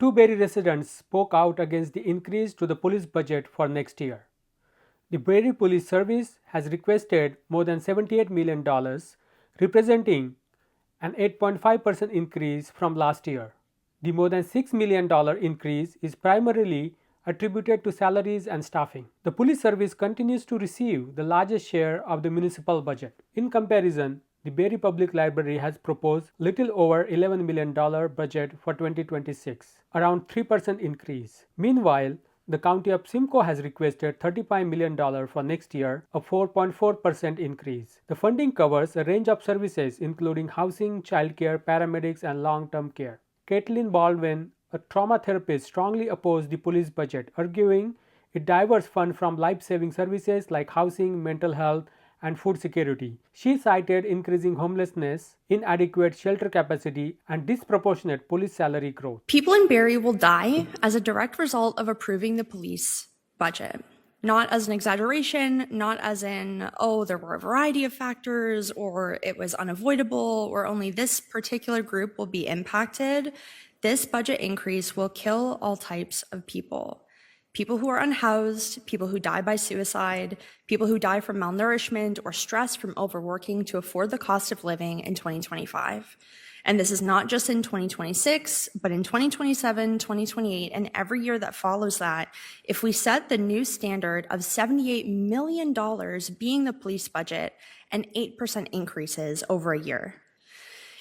Two Barrie residents spoke out against the increase to the police budget for next year. The Barrie Police Service has requested more than $78 million, representing an 8.5% increase from last year. The more than $6 million increase is primarily attributed to salaries and staffing. The police service continues to receive the largest share of the municipal budget. In comparison, the Barrie Public Library has proposed little over $11 million budget for 2026, around 3% increase. Meanwhile, the County of Simcoe has requested $35 million for next year, a 4.4% increase. The funding covers a range of services including housing, childcare, paramedics, and long-term care. Kaitlin Baldwin, a trauma therapist, strongly opposed the police budget, arguing it diverts funds from life-saving services like housing, mental health, and food security. She cited increasing homelessness, inadequate shelter capacity, and disproportionate police salary growth. People in Barrie will die as a direct result of approving the police budget. Not as an exaggeration, not as in, oh, there were a variety of factors, or it was unavoidable, or only this particular group will be impacted. This budget increase will kill all types of people. People who are unhoused, people who die by suicide, people who die from malnourishment or stress from overworking to afford the cost of living in 2025. And this is not just in 2026, but in 2027, 2028, and every year that follows that. If we set the new standard of $78 million being the police budget and 8% increases over a year.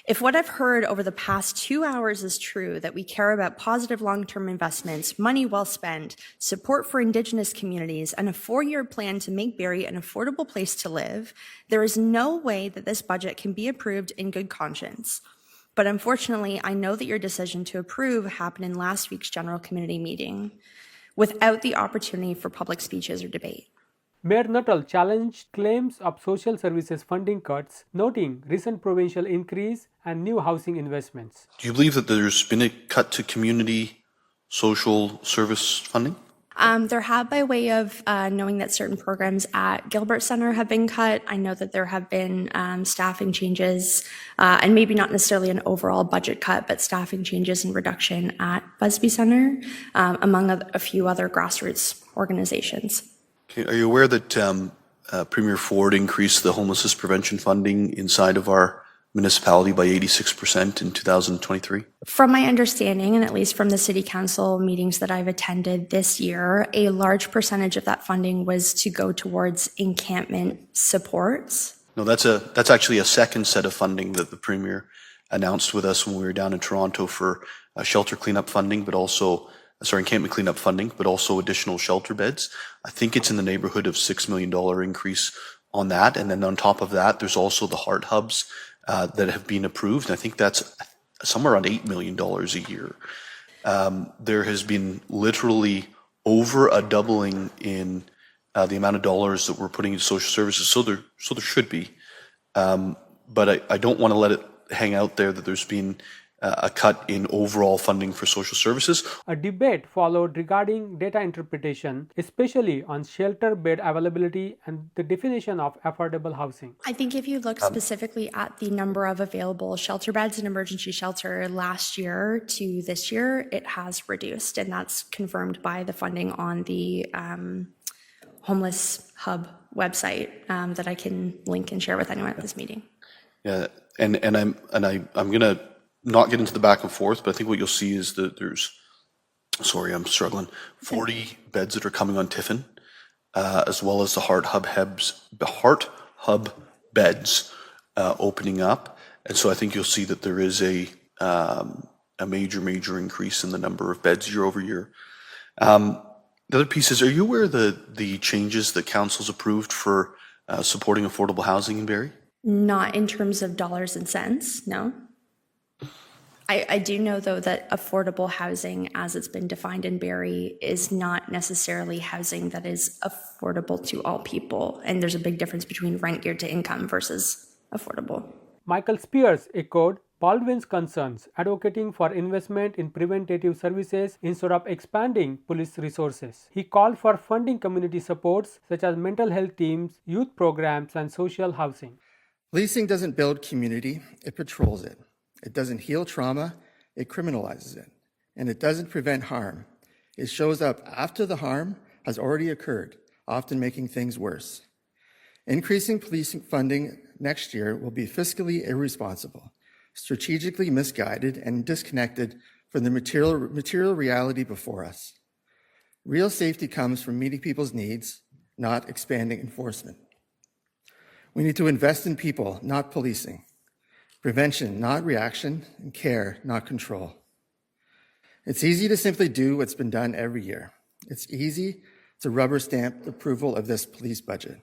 If what I've heard over the past 2 hours is true, that we care about positive long-term investments, money well spent, support for Indigenous communities, and a 4-year plan to make Barrie an affordable place to live, there is no way that this budget can be approved in good conscience. But unfortunately, I know that your decision to approve happened in last week's general community meeting without the opportunity for public speeches or debate. Mayor Nuttall challenged claims of social services funding cuts, noting recent provincial increase and new housing investments. Do you believe that there's been a cut to community social service funding? There have, by way of knowing that certain programs at Gilbert Centre have been cut. I know that there have been staffing changes, and maybe not necessarily an overall budget cut, but staffing changes and reduction at Busby Centre, among a few other grassroots organizations. Okay. Are you aware that Premier Ford increased the homelessness prevention funding inside of our municipality by 86% in 2023? From my understanding, and at least from the city council meetings that I've attended this year, a large percentage of that funding was to go towards encampment supports. No, that's actually a second set of funding that the Premier announced with us when we were down in Toronto for shelter cleanup funding, but also encampment cleanup funding, but also additional shelter beds. I think it's in the neighborhood of $6 million increase on that. And then on top of that, there's also the heart hubs that have been approved. And I think that's somewhere around $8 million a year. There has been literally over a doubling in the amount of dollars that we're putting into social services. So there should be. But I don't want to let it hang out there that there's been a cut in overall funding for social services. A debate followed regarding data interpretation, especially on shelter bed availability and the definition of affordable housing. I think if you look specifically at the number of available shelter beds in emergency shelter last year to this year, it has reduced, and that's confirmed by the funding on the Homeless Hub website that I can link and share with anyone at this meeting. Yeah, and I'm gonna not get into the back and forth, but I think what you'll see is that there's, I'm struggling, 40 beds that are coming on Tiffin, as well as the Heart Hub beds opening up. And so I think you'll see that there is a major increase in the number of beds year over year. The other piece is, are you aware of the changes that council's approved for supporting affordable housing in Barrie? Not in terms of dollars and cents, no. I do know, though, that affordable housing, as it's been defined in Barrie, is not necessarily housing that is affordable to all people. And there's a big difference between rent geared to income versus affordable. Michael Spears echoed Baldwin's concerns, advocating for investment in preventative services instead of expanding police resources. He called for funding community supports such as mental health teams, youth programs, and social housing. Policing doesn't build community, it patrols it. It doesn't heal trauma, it criminalizes it. and it doesn't prevent harm. It shows up after the harm has already occurred, often making things worse. Increasing policing funding next year will be fiscally irresponsible, strategically misguided, and disconnected from the material reality before us. Real safety comes from meeting people's needs, not expanding enforcement. We need to invest in people, not policing. Prevention, not reaction, and care, not control. It's easy to simply do what's been done every year. It's easy to rubber stamp the approval of this police budget.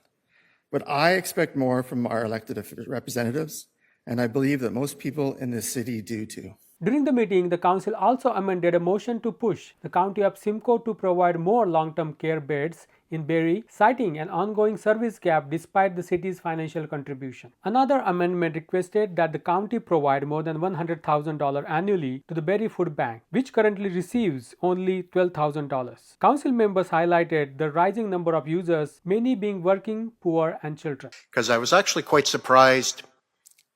But I expect more from our elected representatives, and I believe that most people in this city do too. During the meeting, the council also amended a motion to push the County of Simcoe to provide more long-term care beds in Barrie, citing an ongoing service gap despite the city's financial contribution. Another amendment requested that the county provide more than $100,000 annually to the Barrie Food Bank, which currently receives only $12,000. Council members highlighted the rising number of users, many being working, poor, and children. Because I was actually quite surprised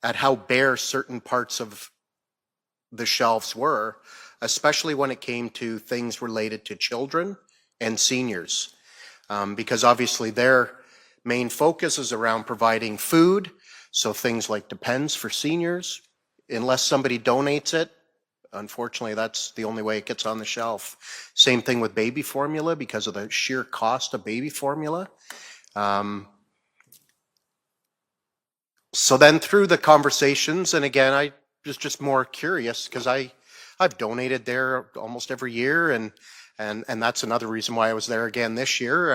at how bare certain parts of the shelves were, especially when it came to things related to children and seniors. Because obviously their main focus is around providing food, so things like Depends for seniors. Unless somebody donates it, unfortunately that's the only way it gets on the shelf. Same thing with baby formula because of the sheer cost of baby formula. So then through the conversations, and again, I was just more curious because I've donated there almost every year, and that's another reason why I was there again this year.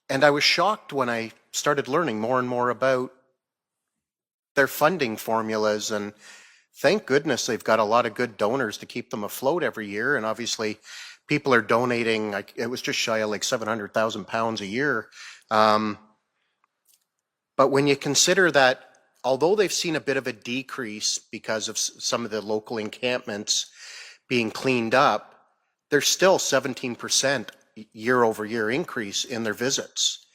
And I was shocked when I started learning more and more about their funding formulas, and thank goodness they've got a lot of good donors to keep them afloat every year. And obviously people are donating, like it was just shy of like 700,000 pounds a year. But when you consider that although they've seen a bit of a decrease because of some of the local encampments being cleaned up, there's still 17% year over year increase in their visits.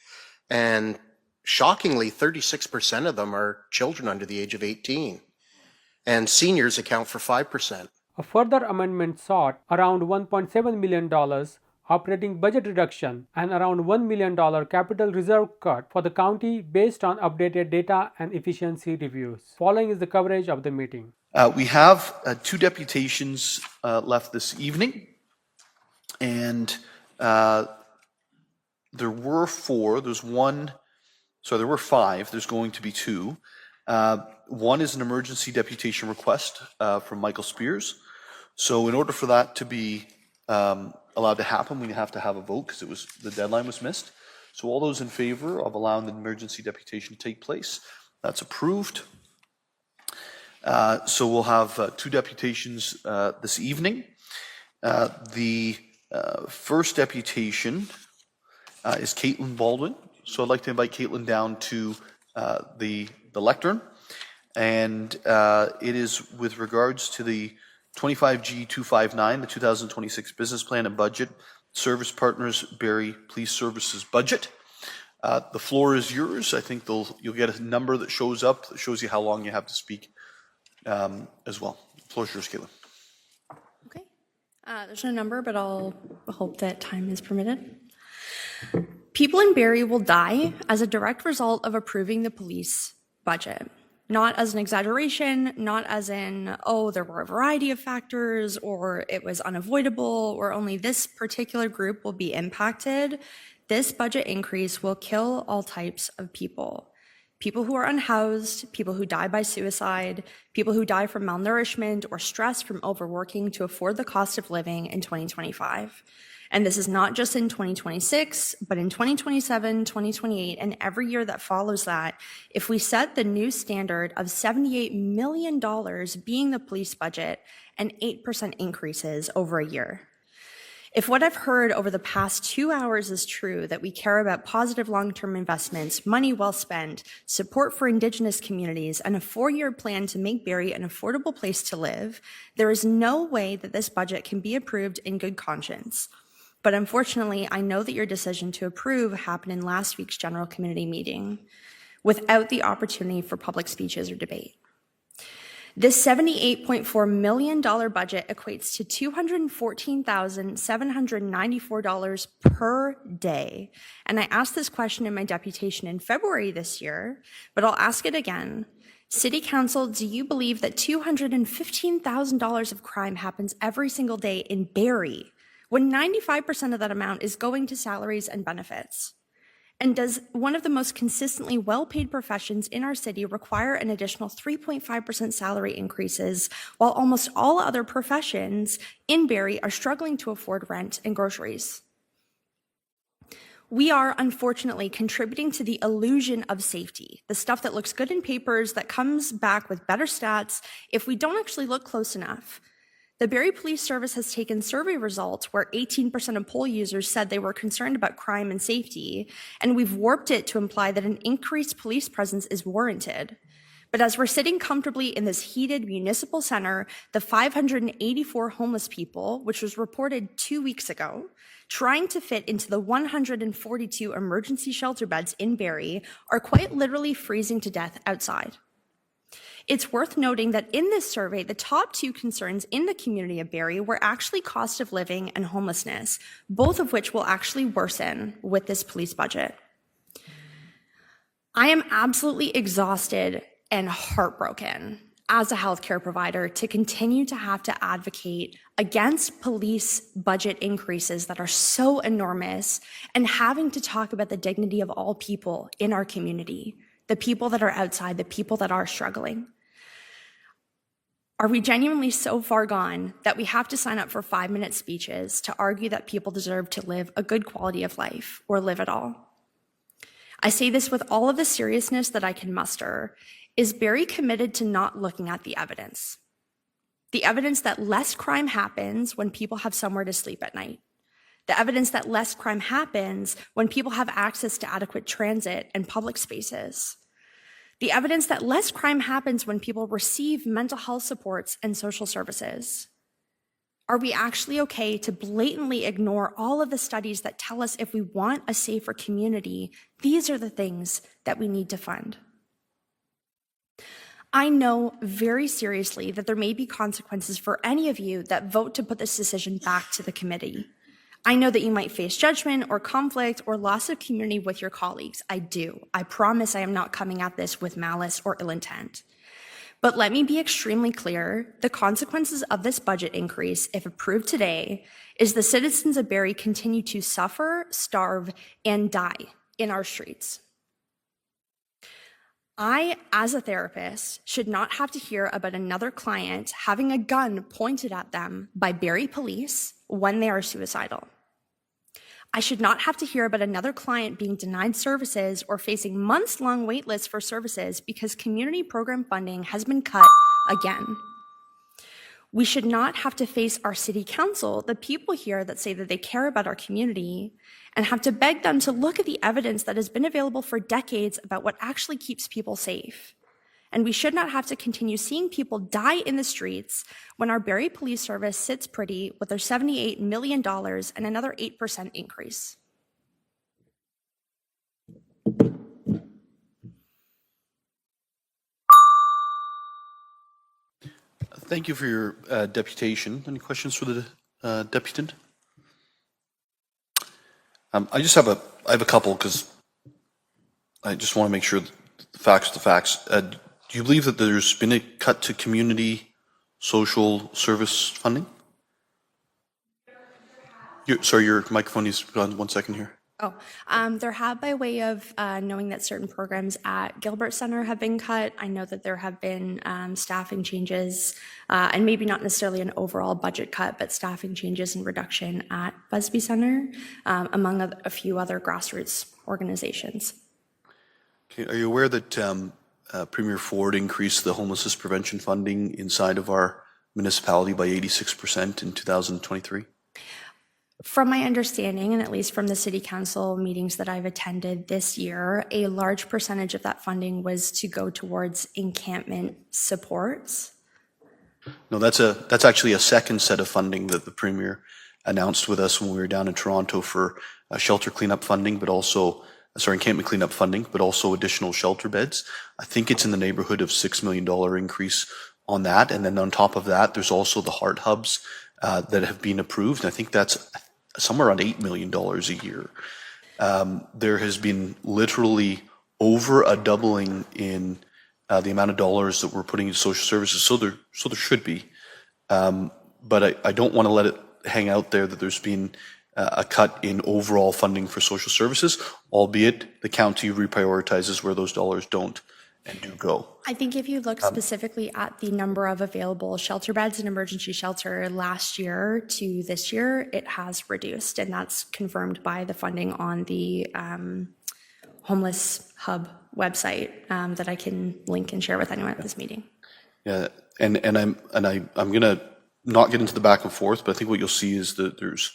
And shockingly, 36% of them are children under the age of 18. And seniors account for 5%. A further amendment sought around $1.7 million operating budget reduction and around $1 million capital reserve cut for the county based on updated data and efficiency reviews. Following is the coverage of the meeting. We have 2 deputations left this evening, and there were 4. There were 5. There's going to be 2. One is an emergency deputation request from Michael Spears. So in order for that to be allowed to happen, we have to have a vote because the deadline was missed. So all those in favor of allowing the emergency deputation to take place, that's approved. So we'll have 2 deputations this evening. The first deputation is Kaitlin Baldwin. So I'd like to invite Kaitlin down to the lectern. And it is with regards to the 25G259, the 2026 Business Plan and Budget, Service Partners Barrie Police Services Budget. The floor is yours. I think you'll get a number that shows up that shows you how long you have to speak as well. The floor is yours, Kaitlin. Okay. There's no number, but I'll hope that time is permitted. People in Barrie will die as a direct result of approving the police budget. Not as an exaggeration, not as in, oh, there were a variety of factors, or it was unavoidable, or only this particular group will be impacted. This budget increase will kill all types of people. People who are unhoused, people who die by suicide, people who die from malnourishment or stress from overworking to afford the cost of living in 2025. And this is not just in 2026, but in 2027, 2028, and every year that follows that, if we set the new standard of $78 million being the police budget and 8% increases over a year. If what I've heard over the past 2 hours is true, that we care about positive long-term investments, money well spent, support for Indigenous communities, and a 4-year plan to make Barrie an affordable place to live, there is no way that this budget can be approved in good conscience. But unfortunately, I know that your decision to approve happened in last week's general community meeting without the opportunity for public speeches or debate. This $78.4 million budget equates to $214,794 per day. And I asked this question in my deputation in February this year, but I'll ask it again. City Council, do you believe that $215,000 of crime happens every single day in Barrie, when 95% of that amount is going to salaries and benefits? And does one of the most consistently well-paid professions in our city require an additional 3.5% salary increases, while almost all other professions in Barrie are struggling to afford rent and groceries? We are unfortunately contributing to the illusion of safety, the stuff that looks good in papers, that comes back with better stats if we don't actually look close enough. The Barrie Police Service has taken survey results where 18% of poll users said they were concerned about crime and safety, and we've warped it to imply that an increased police presence is warranted. But as we're sitting comfortably in this heated municipal center, the 584 homeless people, which was reported 2 weeks ago, trying to fit into the 142 emergency shelter beds in Barrie, are quite literally freezing to death outside. It's worth noting that in this survey, the top two concerns in the community of Barrie were actually cost of living and homelessness, both of which will actually worsen with this police budget. I am absolutely exhausted and heartbroken as a healthcare provider to continue to have to advocate against police budget increases that are so enormous and having to talk about the dignity of all people in our community, the people that are outside, the people that are struggling. Are we genuinely so far gone that we have to sign up for 5-minute speeches to argue that people deserve to live a good quality of life or live at all? I say this with all of the seriousness that I can muster. Is Barrie committed to not looking at the evidence? The evidence that less crime happens when people have somewhere to sleep at night. The evidence that less crime happens when people have access to adequate transit and public spaces. The evidence that less crime happens when people receive mental health supports and social services. Are we actually okay to blatantly ignore all of the studies that tell us if we want a safer community, these are the things that we need to fund? I know very seriously that there may be consequences for any of you that vote to put this decision back to the committee. I know that you might face judgment or conflict or loss of community with your colleagues. I do. I promise I am not coming at this with malice or ill intent. But let me be extremely clear. The consequences of this budget increase, if approved today, is the citizens of Barrie continue to suffer, starve, and die in our streets. I, as a therapist, should not have to hear about another client having a gun pointed at them by Barrie police when they are suicidal. I should not have to hear about another client being denied services or facing months-long wait lists for services because community program funding has been cut again. We should not have to face our city council, the people here that say that they care about our community, and have to beg them to look at the evidence that has been available for decades about what actually keeps people safe. And we should not have to continue seeing people die in the streets when our Barrie Police Service sits pretty with their $78 million and another 8% increase. Thank you for your deputation. Any questions for the deputant? I have a couple because I just want to make sure the facts are the facts. Do you believe that there's been a cut to community social service funding? Sorry, your microphone is gone. 1 second here. There have, by way of knowing that certain programs at Gilbert Center have been cut. I know that there have been staffing changes, and maybe not necessarily an overall budget cut, but staffing changes and reduction at Busby Center, among a few other grassroots organizations. Okay. Are you aware that Premier Ford increased the homelessness prevention funding inside of our municipality by 86% in 2023? From my understanding, and at least from the city council meetings that I've attended this year, a large percentage of that funding was to go towards encampment supports. No, that's actually a second set of funding that the Premier announced with us when we were down in Toronto for shelter cleanup funding, but also, encampment cleanup funding, but also additional shelter beds. I think it's in the neighborhood of $6 million increase on that. And then on top of that, there's also the heart hubs that have been approved. And I think that's somewhere around $8 million a year. There has been literally over a doubling in the amount of dollars that we're putting into social services. So there should be. But I don't want to let it hang out there that there's been a cut in overall funding for social services, albeit the county reprioritizes where those dollars don't and do go. I think if you look specifically at the number of available shelter beds in emergency shelter last year to this year, it has reduced, and that's confirmed by the funding on the homeless hub website that I can link and share with anyone at this meeting. Yeah, and I'm gonna not get into the back and forth, but I think what you'll see is that there's,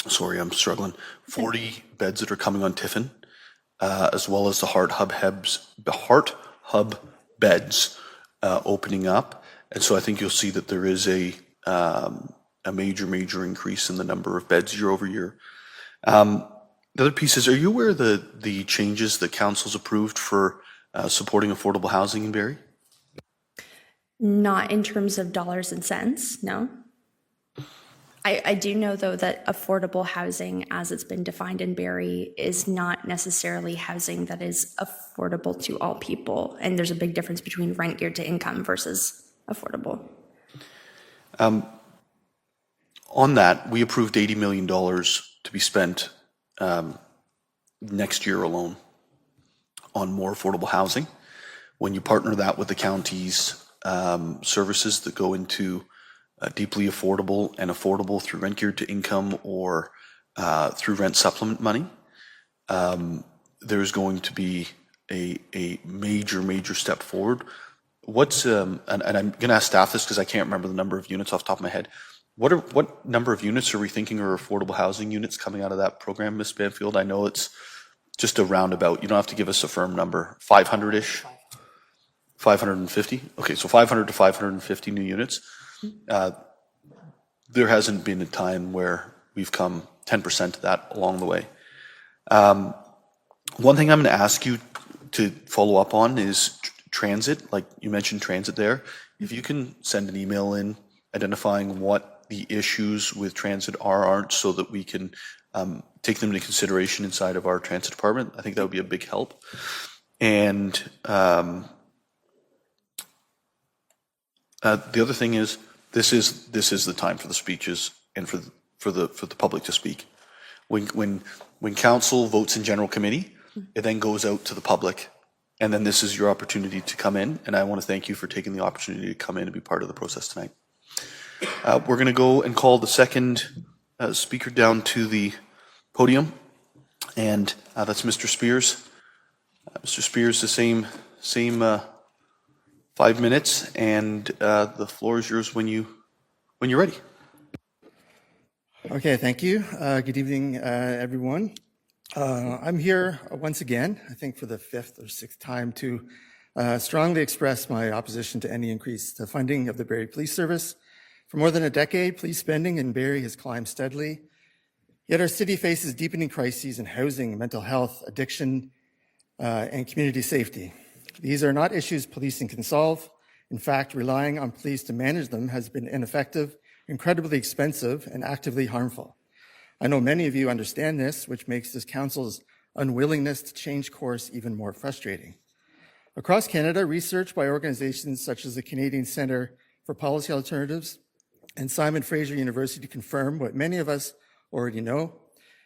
sorry, I'm struggling, 40 beds that are coming on Tiffin, as well as the Heart Hub beds opening up, and so I think you'll see that there is a major increase in the number of beds year over year. The other piece is, are you aware of the changes that council's approved for supporting affordable housing in Barrie? Not in terms of dollars and cents, no. I do know, though, that affordable housing, as it's been defined in Barrie, is not necessarily housing that is affordable to all people. And there's a big difference between rent geared to income versus affordable. On that, we approved $80 million to be spent next year alone on more affordable housing. When you partner that with the county's services that go into deeply affordable and affordable through rent geared to income or through rent supplement money, there's going to be a major step forward. What's and I'm going to ask staff this because I can't remember the number of units off the top of my head. What number of units are we thinking are affordable housing units coming out of that program, Ms. Banfield? I know it's just a roundabout. You don't have to give us a firm number. 500-ish? 550? Okay, so 500 to 550 new units. There hasn't been a time where we've come 10% of that along the way. One thing I'm going to ask you to follow up on is transit. Like you mentioned transit there. If you can send an email in identifying what the issues with transit aren't, so that we can take them into consideration inside of our transit department, I think that would be a big help. And the other thing is, this is the time for the speeches and for the public to speak. When council votes in general committee, it then goes out to the public, and then this is your opportunity to come in. And I want to thank you for taking the opportunity to come in and be part of the process tonight. We're going to go and call the second speaker down to the podium, and that's Mr. Spears. Mr. Spears, the same 5 minutes, and the floor is yours when you're ready. Okay, thank you. Good evening, everyone. I'm here once again, I think for the 5th or 6th time, to strongly express my opposition to any increase to funding of the Barrie Police Service. For more than a decade, police spending in Barrie has climbed steadily, yet our city faces deepening crises in housing, mental health, addiction, and community safety. These are not issues policing can solve. In fact, relying on police to manage them has been ineffective, incredibly expensive, and actively harmful. I know many of you understand this, which makes this council's unwillingness to change course even more frustrating. Across Canada, research by organizations such as the Canadian Centre for Policy Alternatives and Simon Fraser University confirm what many of us already know.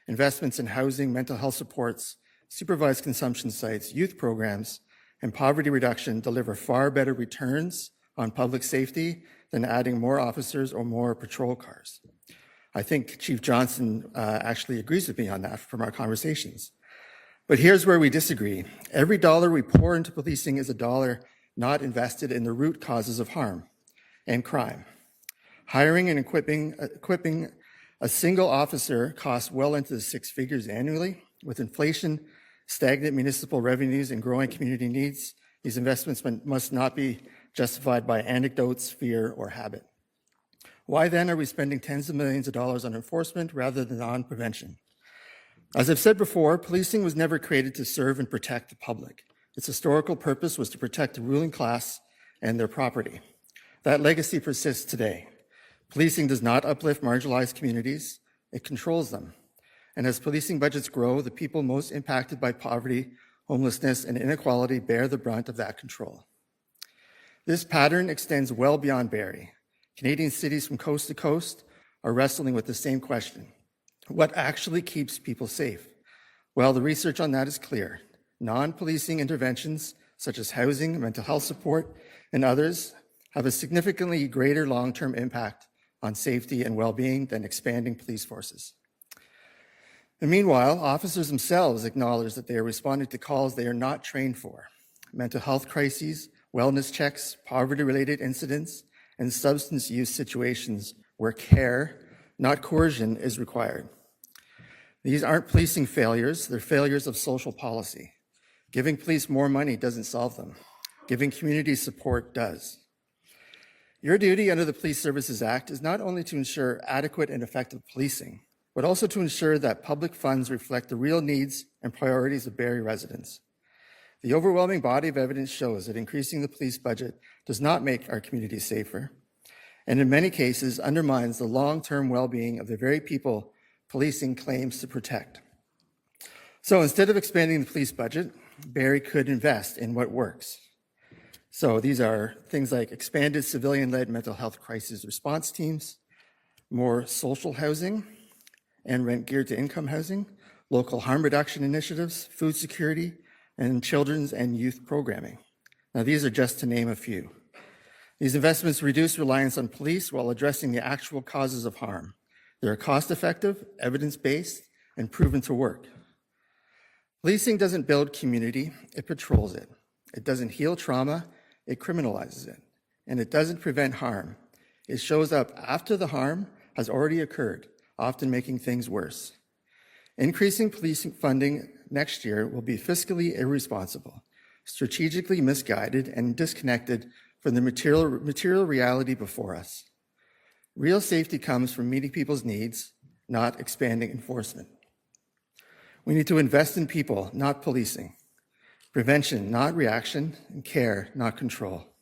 Investments in housing, mental health supports, supervised consumption sites, youth programs, and poverty reduction deliver far better returns on public safety than adding more officers or more patrol cars. I think Chief Johnson actually agrees with me on that from our conversations. But here's where we disagree. Every dollar we pour into policing is a dollar not invested in the root causes of harm and crime. Hiring and equipping a single officer costs well into the 6 figures annually. With inflation, stagnant municipal revenues, and growing community needs, these investments must not be justified by anecdotes, fear, or habit. Why then are we spending tens of millions of dollars on enforcement rather than on prevention? As I've said before, policing was never created to serve and protect the public. Its historical purpose was to protect the ruling class and their property. That legacy persists today. Policing does not uplift marginalized communities, it controls them. And as policing budgets grow, the people most impacted by poverty, homelessness, and inequality bear the brunt of that control. This pattern extends well beyond Barrie. Canadian cities from coast to coast are wrestling with the same question. What actually keeps people safe? Well, the research on that is clear. Non-policing interventions, such as housing, mental health support, and others, have a significantly greater long-term impact on safety and well-being than expanding police forces. And meanwhile, officers themselves acknowledge that they are responding to calls they are not trained for. Mental health crises, wellness checks, poverty-related incidents, and substance use situations where care, not coercion, is required. These aren't policing failures, they're failures of social policy. Giving police more money doesn't solve them. Giving community support does. Your duty under the Police Services Act is not only to ensure adequate and effective policing, but also to ensure that public funds reflect the real needs and priorities of Barrie residents. The overwhelming body of evidence shows that increasing the police budget does not make our communities safer, and in many cases undermines the long-term well-being of the very people policing claims to protect. So instead of expanding the police budget, Barrie could invest in what works. So these are things like expanded civilian-led mental health crisis response teams, more social housing and rent geared to income housing, local harm reduction initiatives, food security, and children's and youth programming. Now, these are just to name a few. These investments reduce reliance on police while addressing the actual causes of harm. They are cost-effective, evidence-based, and proven to work. Policing doesn't build community, it patrols it. It doesn't heal trauma, it criminalizes it. And it doesn't prevent harm. It shows up after the harm has already occurred, often making things worse. Increasing policing funding next year will be fiscally irresponsible, strategically misguided, and disconnected from the material reality before us. Real safety comes from meeting people's needs, not expanding enforcement. We need to invest in people, not policing. Prevention, not reaction, and care, not control.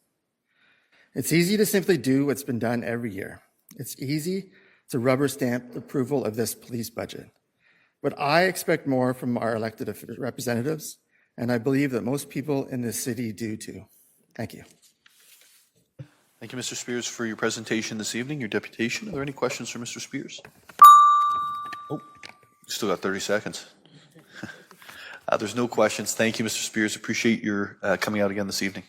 It's easy to simply do what's been done every year. It's easy to rubber stamp the approval of this police budget. But I expect more from our elected representatives, and I believe that most people in this city do too. Thank you. Thank you, Mr. Spears, for your presentation this evening, your deputation. Are there any questions for Mr. Spears? Oh, you still got 30 seconds. There's no questions. Thank you, Mr. Spears. Appreciate your coming out again this evening.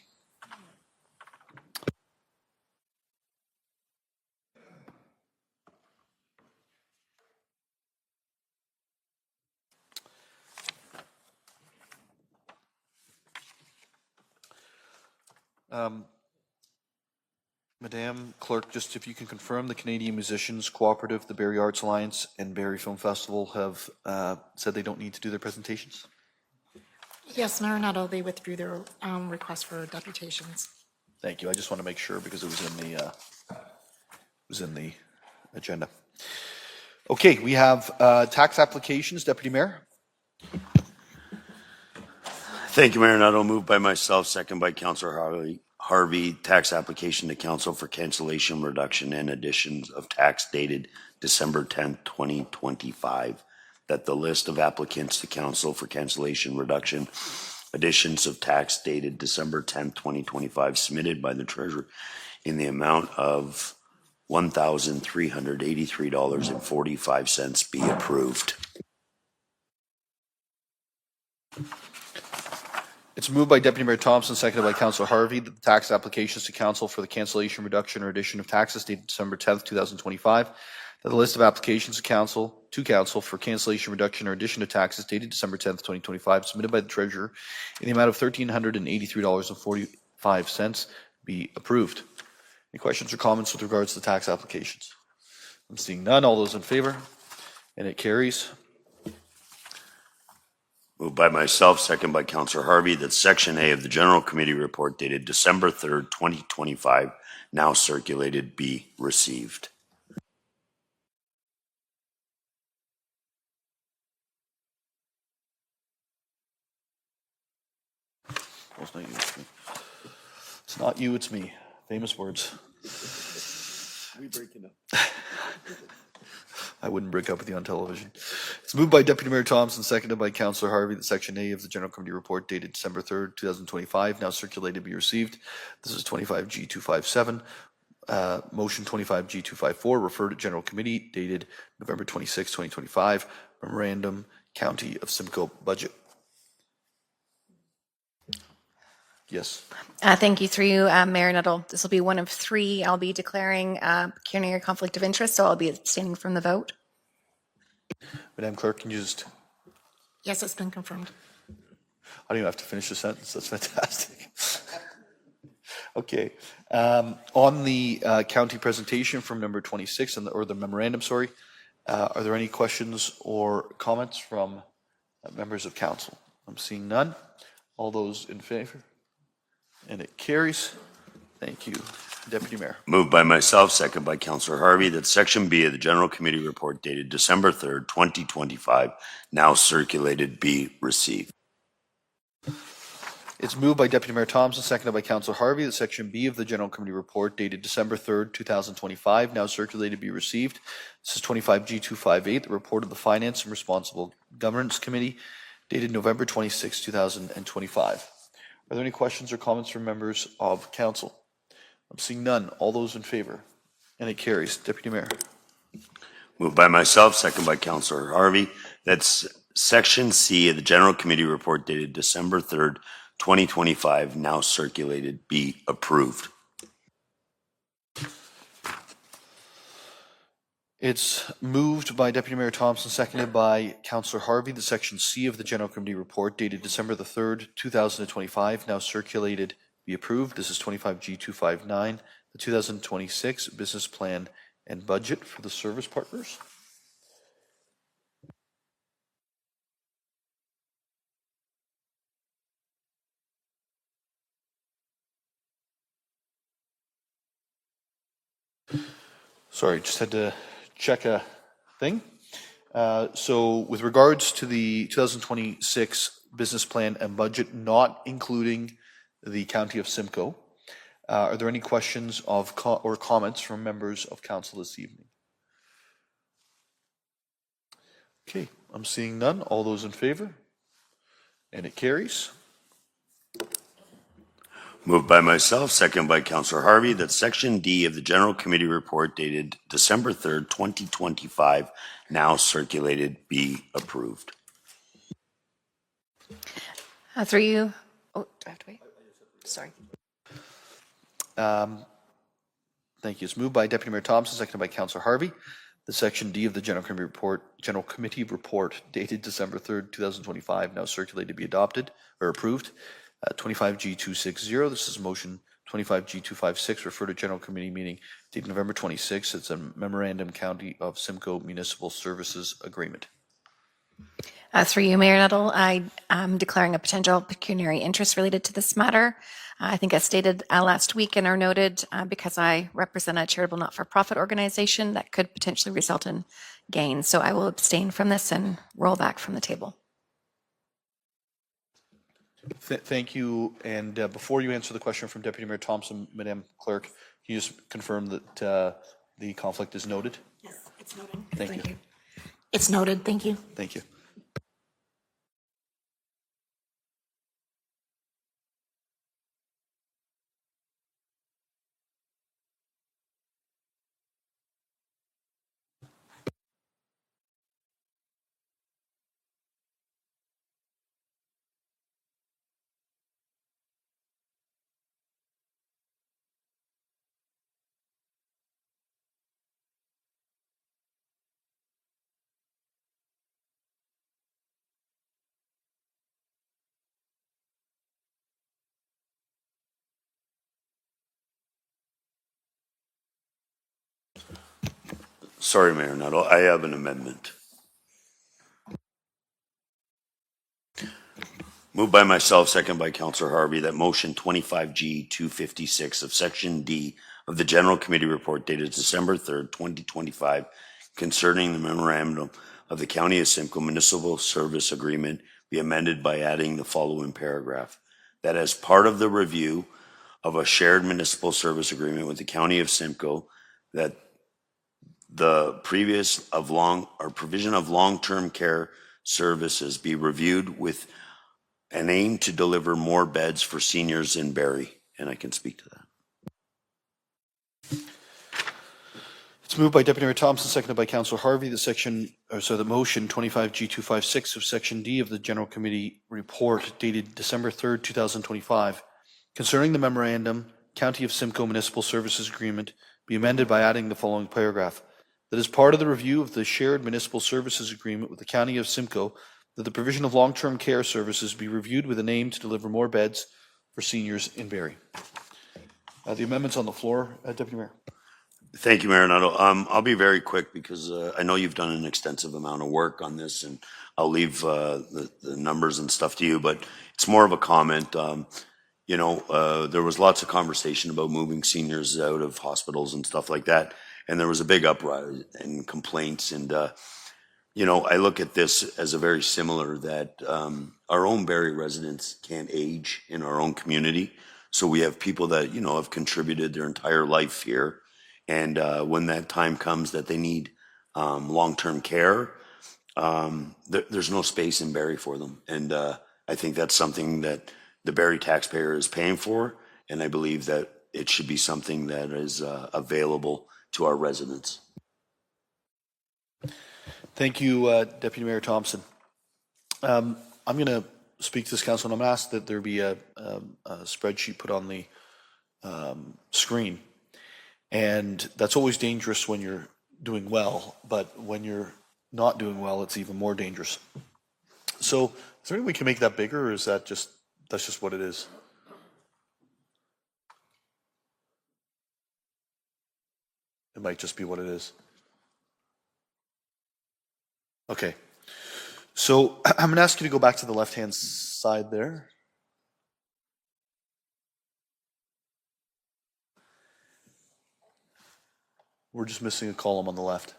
Madam Clerk, just if you can confirm, the Canadian Musicians Cooperative, the Barrie Arts Alliance, and Barrie Film Festival have said they don't need to do their presentations? Yes, Mayor Nuttall, they withdrew their request for deputations. Thank you. I just want to make sure because it was in the agenda. Okay, we have tax applications. Deputy Mayor. Thank you, Mayor Nuttall. Moved by myself, second by Councillor Harvey. Tax application to Council for cancellation, reduction, and additions of tax dated December 10th, 2025. That the list of applicants to Council for cancellation, reduction, additions of tax dated December 10th, 2025, submitted by the Treasurer in the amount of $1,383.45 be approved. It's moved by Deputy Mayor Thompson, seconded by Councillor Harvey, that the tax applications to Council for the cancellation, reduction, or addition of taxes dated December 10th, 2025, that the list of applications to Council for cancellation, reduction, or addition of taxes dated December 10th, 2025, submitted by the Treasurer in the amount of $1,383.45 be approved. Any questions or comments with regards to the tax applications? I'm seeing none. All those in favor? And it carries. Moved by myself, second by Councillor Harvey, that Section A of the General Committee Report dated December 3rd, 2025, now circulated, be received. It's not you, it's me. Famous words. We breaking up. I wouldn't break up with you on television. It's moved by Deputy Mayor Thompson, seconded by Councillor Harvey, that Section A of the General Committee Report dated December 3rd, 2025, now circulated, be received. This is 25G257. Motion 25G254, refer to General Committee dated November 26, 2025. Memorandum, County of Simcoe budget. Yes. Thank you. Through you, Mayor Nuttall. This will be one of three. I'll be declaring pecuniary conflict of interest, so I'll be abstaining from the vote. Madam Clerk, can you just... Yes, it's been confirmed. I don't even have to finish the sentence. That's fantastic. Okay. On the county presentation from number 26, or the memorandum, sorry, are there any questions or comments from members of council? I'm seeing none. All those in favor? And it carries. Thank you. Deputy Mayor. Moved by myself, second by Councillor Harvey, that Section B of the General Committee Report dated December 3rd, 2025, now circulated, be received. It's moved by Deputy Mayor Thompson, seconded by Councillor Harvey, that Section B of the General Committee Report dated December 3rd, 2025, now circulated, be received. This is 25G258, the report of the Finance and Responsible Governance Committee dated November 26, 2025. Are there any questions or comments from members of council? I'm seeing none. All those in favor? And it carries. Deputy Mayor. Moved by myself, second by Councillor Harvey, that's Section C of the General Committee Report dated December 3rd, 2025, now circulated, be approved. It's moved by Deputy Mayor Thompson, seconded by Councillor Harvey, that Section C of the General Committee Report dated December the 3rd, 2025, now circulated, be approved. This is 25G259, the 2026 Business Plan and Budget for the Service Partners. Sorry, just had to check a thing. So with regards to the 2026 business plan and budget, not including the County of Simcoe, are there any questions of or comments from members of council this evening? Okay, I'm seeing none. All those in favor? And it carries. Moved by myself, second by Councillor Harvey, that Section D of the General Committee Report dated December 3rd, 2025, now circulated, be approved. Through you. Oh, do I have to wait? Sorry. Thank you. It's moved by Deputy Mayor Thompson, seconded by Councillor Harvey. The Section D of the General Committee Report dated December 3rd, 2025, now circulated, be adopted or approved. 25G260, this is motion 25G256, refer to General Committee meeting dated November 26th. It's a Memorandum County of Simcoe Municipal Services Agreement. Through you, Mayor Nuttall, I am declaring a potential pecuniary interest related to this matter. I think I stated last week and are noted because I represent a charitable not-for-profit organization that could potentially result in gain. So I will abstain from this and roll back from the table. Thank you. And before you answer the question from Deputy Mayor Thompson, Madam Clerk, can you just confirm that the conflict is noted? Yes, it's noted. Thank you. It's noted. Thank you. Thank you. Sorry, Mayor Nuttall, I have an amendment. Moved by myself, second by Councillor Harvey, that motion 25G256 of Section D of the General Committee Report dated December 3rd, 2025, concerning the memorandum of the County of Simcoe Municipal Service Agreement be amended by adding the following paragraph. That as part of the review of a shared municipal service agreement with the County of Simcoe, that the provision of long-term care services be reviewed with an aim to deliver more beds for seniors in Barrie. And I can speak to that. It's moved by Deputy Mayor Thompson, seconded by Councillor Harvey, the motion 25G256 of Section D of the General Committee report dated December 3rd, 2025, concerning the memorandum County of Simcoe Municipal Services Agreement be amended by adding the following paragraph. That as part of the review of the shared municipal services agreement with the County of Simcoe, that the provision of long-term care services be reviewed with an aim to deliver more beds for seniors in Barrie. The amendments on the floor, Deputy Mayor. Thank you, Mayor Nuttall. I'll be very quick because I know you've done an extensive amount of work on this, and I'll leave the numbers and stuff to you, but it's more of a comment. There was lots of conversation about moving seniors out of hospitals and stuff like that, and there was a big uprising and complaints. And I look at this as a very similar that our own Barrie residents can't age in our own community, so we have people that have contributed their entire life here. And when that time comes that they need long-term care, there's no space in Barrie for them. And I think that's something that the Barrie taxpayer is paying for, and I believe that it should be something that is available to our residents. Thank you, Deputy Mayor Thompson. I'm going to speak to this council, and I'm going to ask that there be a spreadsheet put on the screen. And that's always dangerous when you're doing well, but when you're not doing well, it's even more dangerous. So is there any way we can make that bigger, or is that's just what it is? It might just be what it is. Okay. So I'm going to ask you to go back to the left-hand side there. We're just missing a column on the left.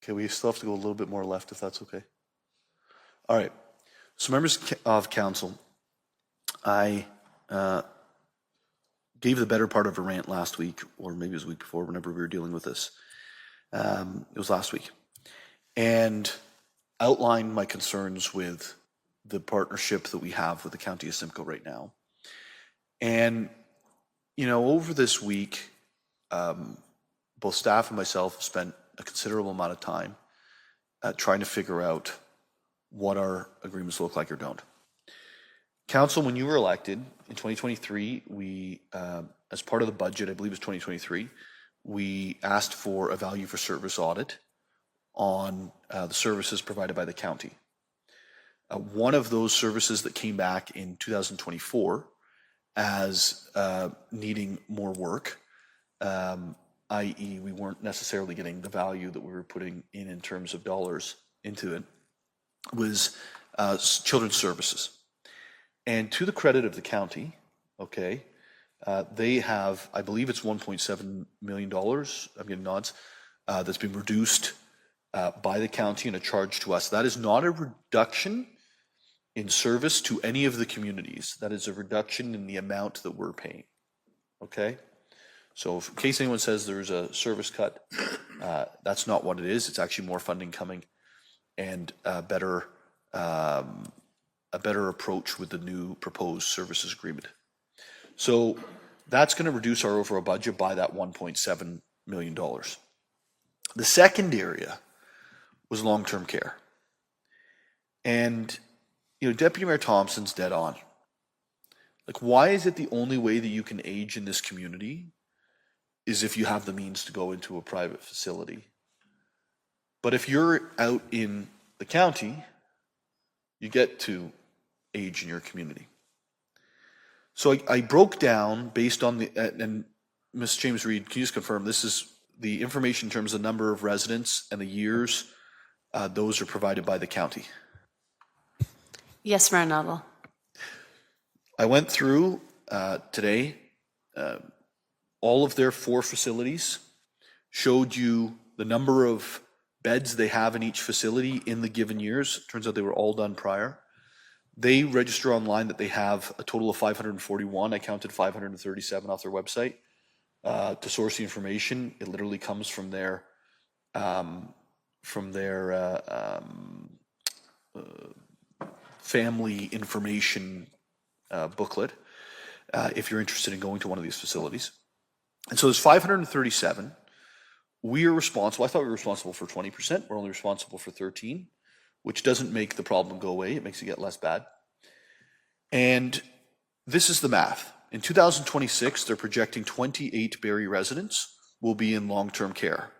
Okay, we still have to go a little bit more left if that's okay. All right. So members of council, I gave the better part of a rant last week, or maybe it was the week before, whenever we were dealing with this. It was last week. And outlined my concerns with the partnership that we have with the County of Simcoe right now. And, over this week, both staff and myself have spent a considerable amount of time trying to figure out what our agreements look like or don't. Council, when you were elected in 2023, we, as part of the budget, I believe it was 2023, we asked for a value for service audit on the services provided by the county. One of those services that came back in 2024 as needing more work, i.e. we weren't necessarily getting the value that we were putting in terms of dollars into it, was children's services. And to the credit of the county, okay, they have, I believe it's $1.7 million, I'm getting nods, that's been reduced by the county and a charge to us. That is not a reduction in service to any of the communities. That is a reduction in the amount that we're paying, okay? So in case anyone says there's a service cut, that's not what it is. It's actually more funding coming and a better approach with the new proposed services agreement. So that's going to reduce our overall budget by that $1.7 million. The second area was long-term care. And, Deputy Mayor Thompson's dead on. Like, why is it the only way that you can age in this community is if you have the means to go into a private facility? But if you're out in the county, you get to age in your community. So I broke down based on and Ms. James Reed, can you just confirm this is the information in terms of the number of residents and the years Those are provided by the county. Yes, Mayor Nuttall. I went through today all of their 4 facilities, showed you the number of beds they have in each facility in the given years. Turns out they were all done prior. They register online that they have a total of 541. I counted 537 off their website. To source the information, it literally comes from their family information booklet, if you're interested in going to one of these facilities. And so there's 537. We are responsible. I thought we were responsible for 20%. We're only responsible for 13, which doesn't make the problem go away. It makes it get less bad. And this is the math. In 2026, they're projecting 28 Barrie residents will be in long-term care.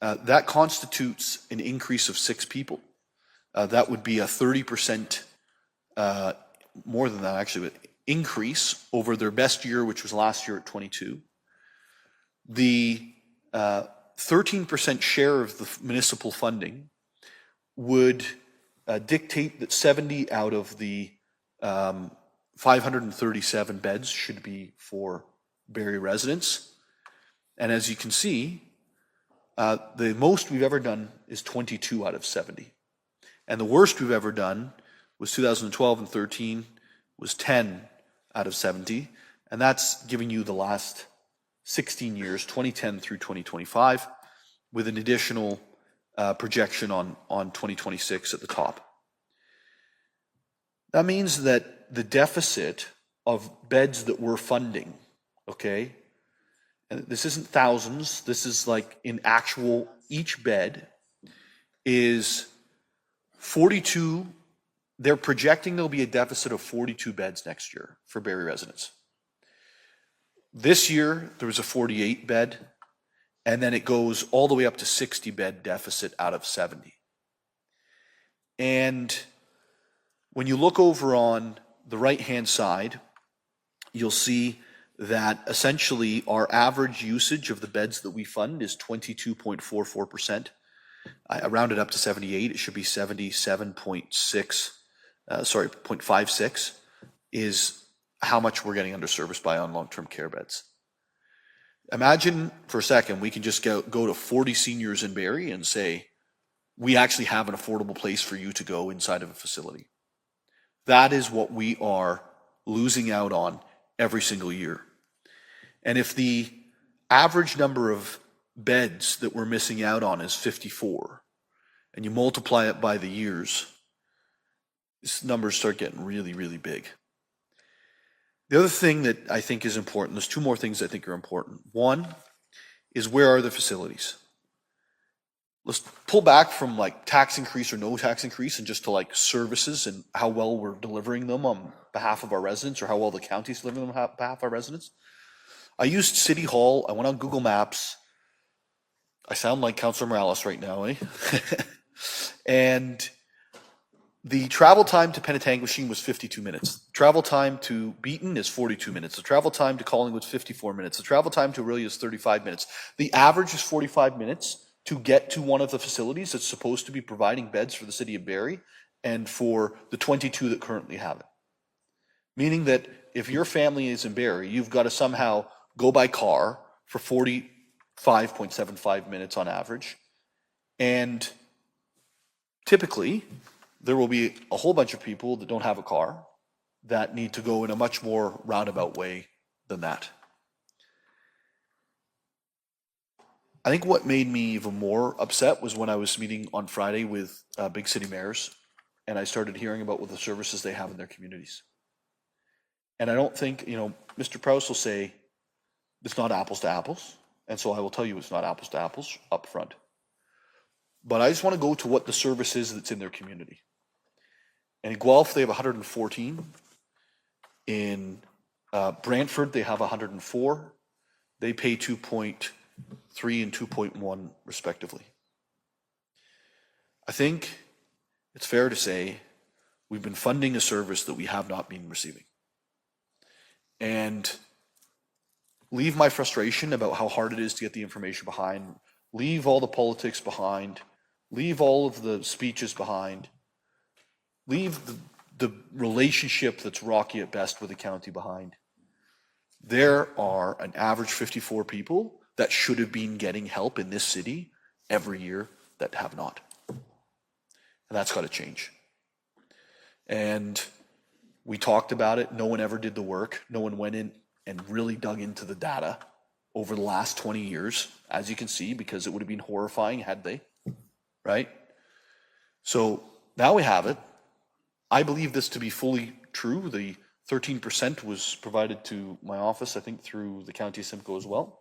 That constitutes an increase of 6 people. That would be a 30%, more than that actually, increase over their best year, which was last year at 22. The 13% share of the municipal funding would dictate that 70 out of the 537 beds should be for Barrie residents. And as you can see, the most we've ever done is 22 out of 70. And the worst we've ever done was 2012 and 13 was 10 out of 70. And that's giving you the last 16 years, 2010 through 2025, with an additional projection on 2026 at the top. That means that the deficit of beds that we're funding, okay, and this isn't thousands, this is like in actual, each bed is 42. They're projecting there'll be a deficit of 42 beds next year for Barrie residents. This year, there was a 48 bed, and then it goes all the way up to 60 bed deficit out of 70. And when you look over on the right-hand side, you'll see that essentially our average usage of the beds that we fund is 22.44%. I rounded up to 78. It should be 0.56 is how much we're getting under service by on long-term care beds. Imagine for a second we can just go to 40 seniors in Barrie and say, we actually have an affordable place for you to go inside of a facility. That is what we are losing out on every single year. And if the average number of beds that we're missing out on is 54, and you multiply it by the years, these numbers start getting really, really big. The other thing that I think is important, there's 2 more things I think are important. One is, where are the facilities? Let's pull back from like tax increase or no tax increase and just to like services and how well we're delivering them on behalf of our residents, or how well the county's delivering them on behalf of our residents. I used City Hall. I went on Google Maps. I sound like Councillor Morales right now, eh? And the travel time to Penetanguishene was 52 minutes. Travel time to Beaton is 42 minutes. The travel time to Collingwood is 54 minutes. The travel time to Aurelia is 35 minutes. The average is 45 minutes to get to one of the facilities that's supposed to be providing beds for the city of Barrie and for the 22 that currently have it. Meaning that if your family is in Barrie, you've got to somehow go by car for 45.75 minutes on average. And typically, there will be a whole bunch of people that don't have a car that need to go in a much more roundabout way than that. I think what made me even more upset was when I was meeting on Friday with big city mayors, and I started hearing about what the services they have in their communities. And I don't think, Mr. Prowse will say it's not apples to apples, and so I will tell you it's not apples to apples up front. But I just want to go to what the service is that's in their community. And in Guelph, they have 114. In Brantford, they have 104. They pay 2.3 and 2.1 respectively. I think it's fair to say we've been funding a service that we have not been receiving. And leave my frustration about how hard it is to get the information behind, leave all the politics behind, leave all of the speeches behind, leave the relationship that's rocky at best with the county behind. There are an average 54 people that should have been getting help in this city every year that have not. And that's got to change. And we talked about it. No one ever did the work. No one went in and really dug into the data over the last 20 years, as you can see, because it would have been horrifying had they, right? So now we have it. I believe this to be fully true. The 13% was provided to my office, I think, through the County of Simcoe as well.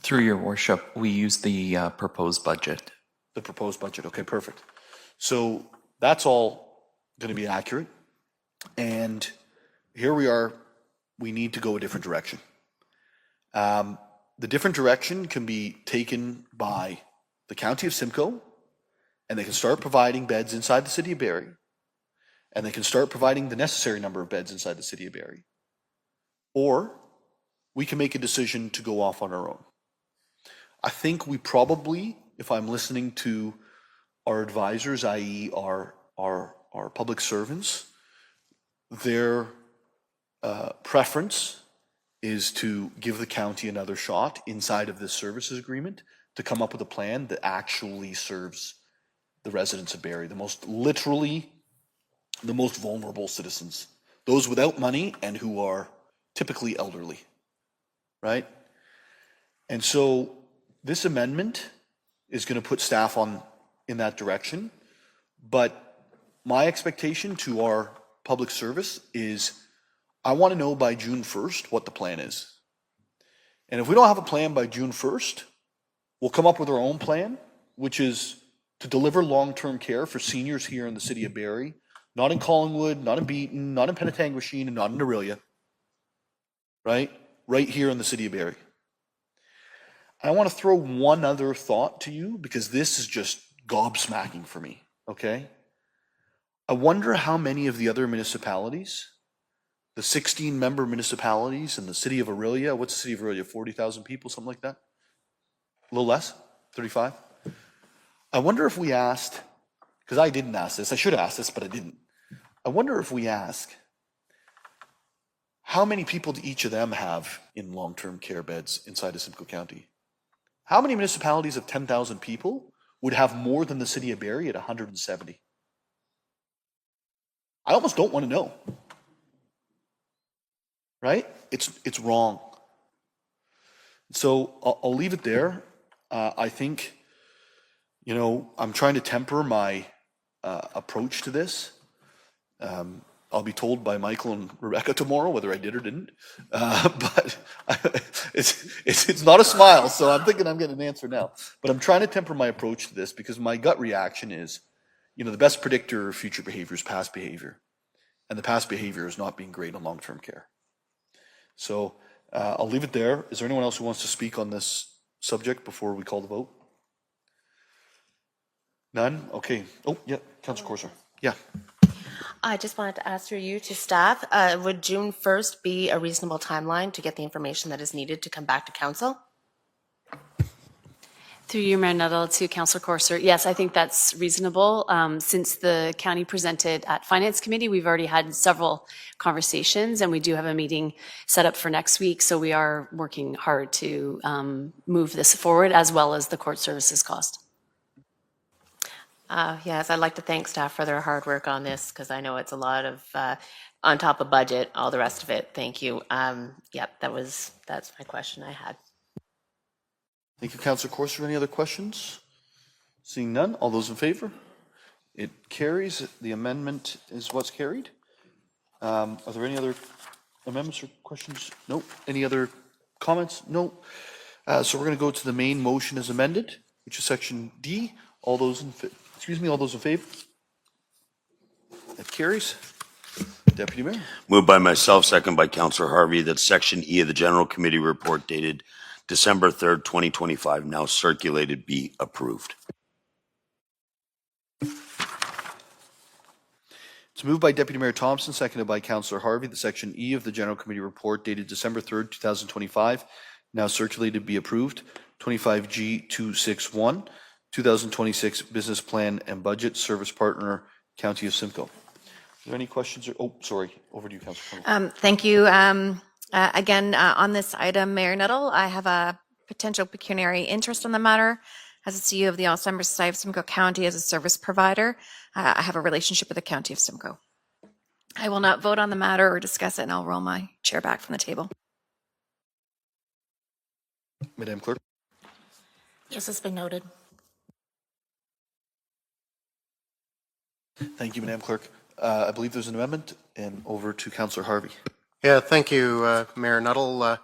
Through your worship, we use the proposed budget. The proposed budget, okay, perfect. So that's all going to be accurate. And here we are, we need to go a different direction. The different direction can be taken by the County of Simcoe, and they can start providing beds inside the city of Barrie, and they can start providing the necessary number of beds inside the city of Barrie. Or we can make a decision to go off on our own. I think we probably, if I'm listening to our advisors, i.e. our public servants, their preference is to give the county another shot inside of this services agreement to come up with a plan that actually serves the residents of Barrie, the most vulnerable citizens, those without money and who are typically elderly, right? And so this amendment is going to put staff in that direction, but my expectation to our public service is I want to know by June 1st what the plan is. And if we don't have a plan by June 1st, we'll come up with our own plan, which is to deliver long-term care for seniors here in the city of Barrie, not in Collingwood, not in Beaton, not in Penetanguishene, and not in Orillia, right? Right here in the city of Barrie. I want to throw one other thought to you because this is just gobsmacking for me, okay? I wonder how many of the other municipalities, the 16-member municipalities in the city of Orillia, what's the city of Orillia, 40,000 people, something like that? A little less, 35? I wonder if we asked, because I didn't ask this, I should have asked this, but I didn't. I wonder if we ask, how many people do each of them have in long-term care beds inside of Simcoe County? How many municipalities of 10,000 people would have more than the city of Barrie at 170? I almost don't want to know. Right? It's wrong. So I'll leave it there. I think, I'm trying to temper my approach to this. I'll be told by Michael and Rebecca tomorrow whether I did or didn't. But it's not a smile, so I'm thinking I'm getting an answer now. But I'm trying to temper my approach to this because my gut reaction is, the best predictor of future behavior is past behavior. And the past behavior is not being great on long-term care. So I'll leave it there. Is there anyone else who wants to speak on this subject before we call the vote? None? Okay. Oh, yeah, Councillor Corser. Yeah. I just wanted to ask through you to staff, would June 1st be a reasonable timeline to get the information that is needed to come back to council? Through you, Mayor Nuttall, to Councillor Corser. Yes, I think that's reasonable. Since the county presented at Finance Committee, we've already had several conversations, and we do have a meeting set up for next week. So we are working hard to move this forward, as well as the court services cost. Yes, I'd like to thank staff for their hard work on this, because I know it's a lot of on top of budget, all the rest of it. Thank you. Yep, that's my question I had. Thank you, Councillor Corser. Any other questions? Seeing none, all those in favor? It carries. The amendment is what's carried. Are there any other amendments or questions? No. Any other comments? No. So we're going to go to the main motion as amended, which is section D. All those in favor? That carries. Deputy Mayor. Moved by myself, second by Councillor Harvey, that section E of the General Committee report dated December 3rd, 2025, now circulated, be approved. It's moved by Deputy Mayor Thompson, seconded by Councillor Harvey, that section E of the General Committee report dated December 3rd, 2025, now circulated be approved. 25G261, 2026 Business Plan and Budget, Service Partner, County of Simcoe. Are there any questions? Sorry, over to you, Councillor. Thank you. Again, on this item, Mayor Nuttall, I have a potential pecuniary interest in the matter. As a CEO of the Alzheimer's Society of Simcoe County as a service provider, I have a relationship with the County of Simcoe. I will not vote on the matter or discuss it, and I'll roll my chair back from the table. Madam Clerk. Yes, it's been noted. Thank you, Madam Clerk. I believe there's an amendment, and over to Councillor Harvey. Yeah, thank you, Mayor Nuttall.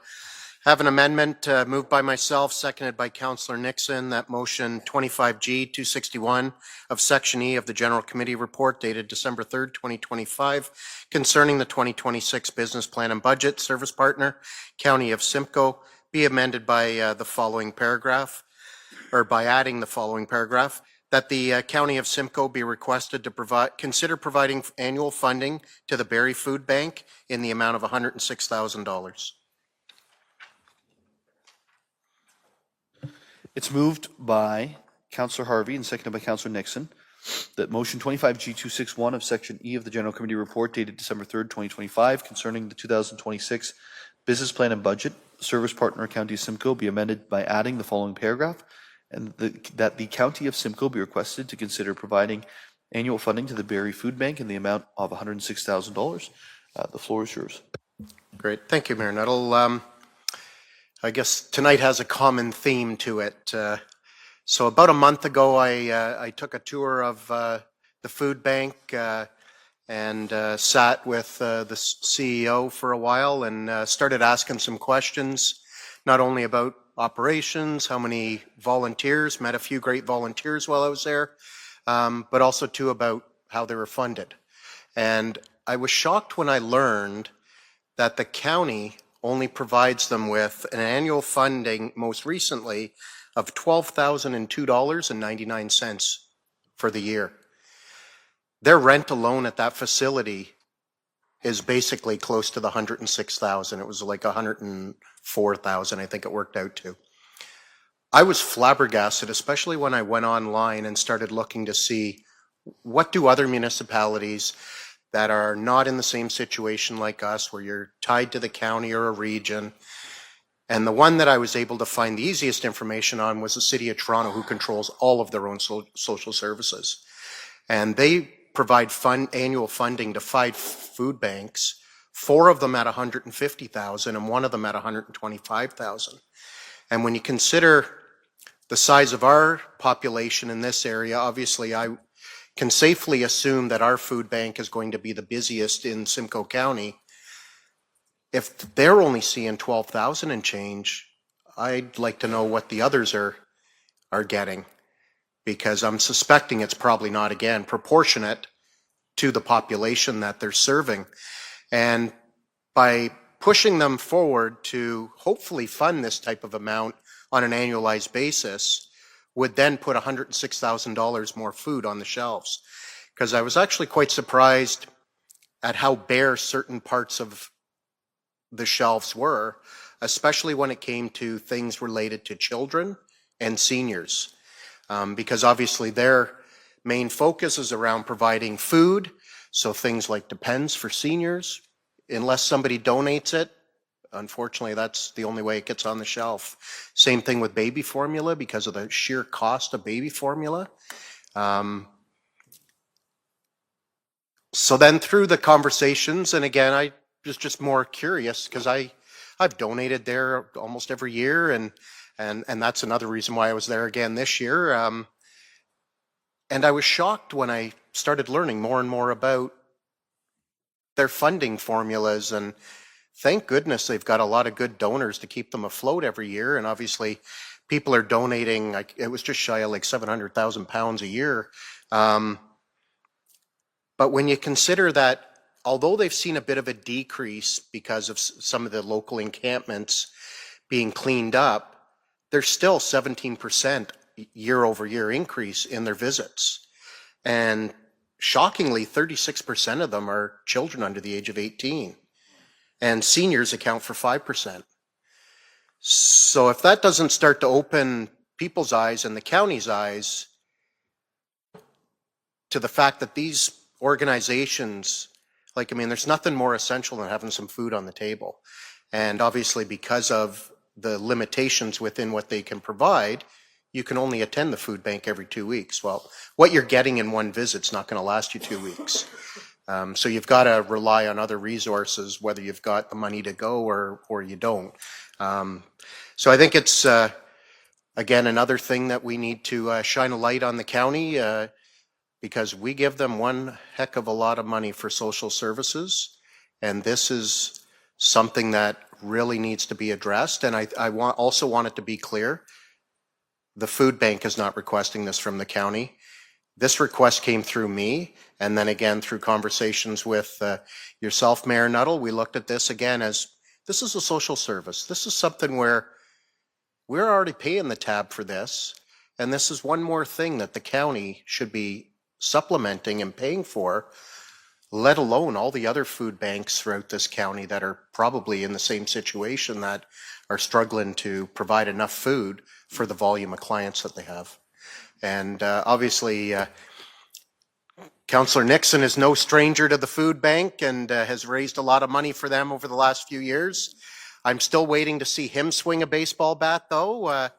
Have an amendment moved by myself, seconded by Councillor Nixon, that motion 25G 261 of Section E of the General Committee Report dated December 3rd, 2025, concerning the 2026 Business Plan and Budget, Service Partner, County of Simcoe, be amended by the following paragraph, or by adding the following paragraph, that the County of Simcoe be requested to consider providing annual funding to the Barrie Food Bank in the amount of $106,000. It's moved by Councillor Harvey and seconded by Councillor Nixon that motion 25G261 of Section E of the General Committee Report dated December 3rd, 2025, concerning the 2026 Business Plan and Budget, Service Partner, County of Simcoe, be amended by adding the following paragraph, and that the County of Simcoe be requested to consider providing annual funding to the Barrie Food Bank in the amount of $106,000. The floor is yours. Great. Thank you, Mayor Nuttall. I guess tonight has a common theme to it. So about a month ago, I took a tour of the food bank and sat with the CEO for a while and started asking some questions, not only about operations, how many volunteers, met a few great volunteers while I was there, but also too about how they were funded. And I was shocked when I learned that the county only provides them with an annual funding, most recently, of $12,002.99 for the year. Their rent alone at that facility is basically close to the $106,000. It was like $104,000, I think it worked out to. I was flabbergasted, especially when I went online and started looking to see what do other municipalities that are not in the same situation like us, where you're tied to the county or a region. And the one that I was able to find the easiest information on was the City of Toronto, who controls all of their own social services. And they provide annual funding to 5 food banks, 4 of them at $150,000 and 1 of them at $125,000. And when you consider the size of our population in this area, obviously I can safely assume that our food bank is going to be the busiest in Simcoe County. If they're only seeing 12,000 and change, I'd like to know what the others are getting, because I'm suspecting it's probably not, again, proportionate to the population that they're serving. And by pushing them forward to hopefully fund this type of amount on an annualized basis, would then put $106,000 more food on the shelves. Because I was actually quite surprised at how bare certain parts of the shelves were, especially when it came to things related to children and seniors. Because obviously their main focus is around providing food, so things like Depends for seniors. Unless somebody donates it, unfortunately, that's the only way it gets on the shelf. Same thing with baby formula, because of the sheer cost of baby formula. So then through the conversations, and again, I was just more curious because I've donated there almost every year, and that's another reason why I was there again this year. And I was shocked when I started learning more and more about their funding formulas, and thank goodness they've got a lot of good donors to keep them afloat every year. And obviously people are donating, like, it was just shy of like 700,000 pounds a year. But when you consider that, although they've seen a bit of a decrease because of some of the local encampments being cleaned up, there's still 17% year over year increase in their visits. And shockingly, 36% of them are children under the age of 18. And seniors account for 5%. So if that doesn't start to open people's eyes and the county's eyes to the fact that these organizations, like, I mean, there's nothing more essential than having some food on the table. And obviously, because of the limitations within what they can provide, you can only attend the food bank every 2 weeks. Well, what you're getting in one visit's not going to last you 2 weeks. So you've got to rely on other resources, whether you've got the money to go or you don't. So I think it's, again, another thing that we need to shine a light on the county, because we give them one heck of a lot of money for social services. And this is something that really needs to be addressed. And I also want it to be clear, the food bank is not requesting this from the county. This request came through me, and then again through conversations with yourself, Mayor Nuttall. We looked at this again as, this is a social service. This is something where we're already paying the tab for this, and this is one more thing that the county should be supplementing and paying for, let alone all the other food banks throughout this county that are probably in the same situation, that are struggling to provide enough food for the volume of clients that they have. And obviously, Councillor Nixon is no stranger to the food bank and has raised a lot of money for them over the last few years. I'm still waiting to see him swing a baseball bat, though,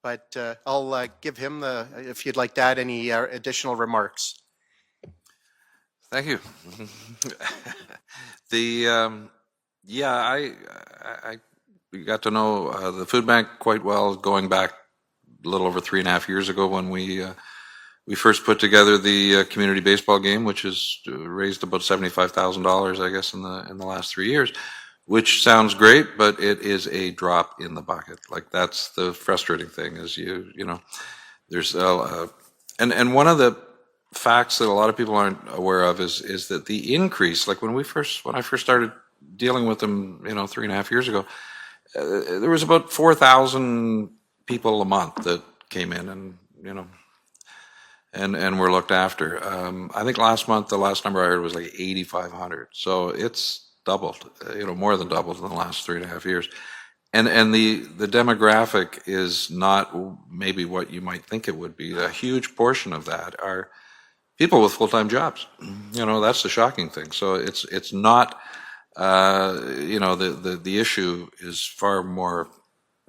but I'll give him if you'd like to add any additional remarks. Thank you. I got to know the food bank quite well, going back a little over 3.5 years ago when we first put together the community baseball game, which has raised about $75,000, I guess, in the last 3 years, which sounds great, but it is a drop in the bucket. Like, that's the frustrating thing, is you know, there's and one of the facts that a lot of people aren't aware of is that the increase, like when I first started dealing with them, 3.5 years ago, there was about 4,000 people a month that came in and were looked after. I think last month, the last number I heard was like 8,500. So it's doubled, more than doubled in the last 3.5 years. And the demographic is not maybe what you might think it would be. A huge portion of that are people with full-time jobs. That's the shocking thing. So it's not, the issue is far more,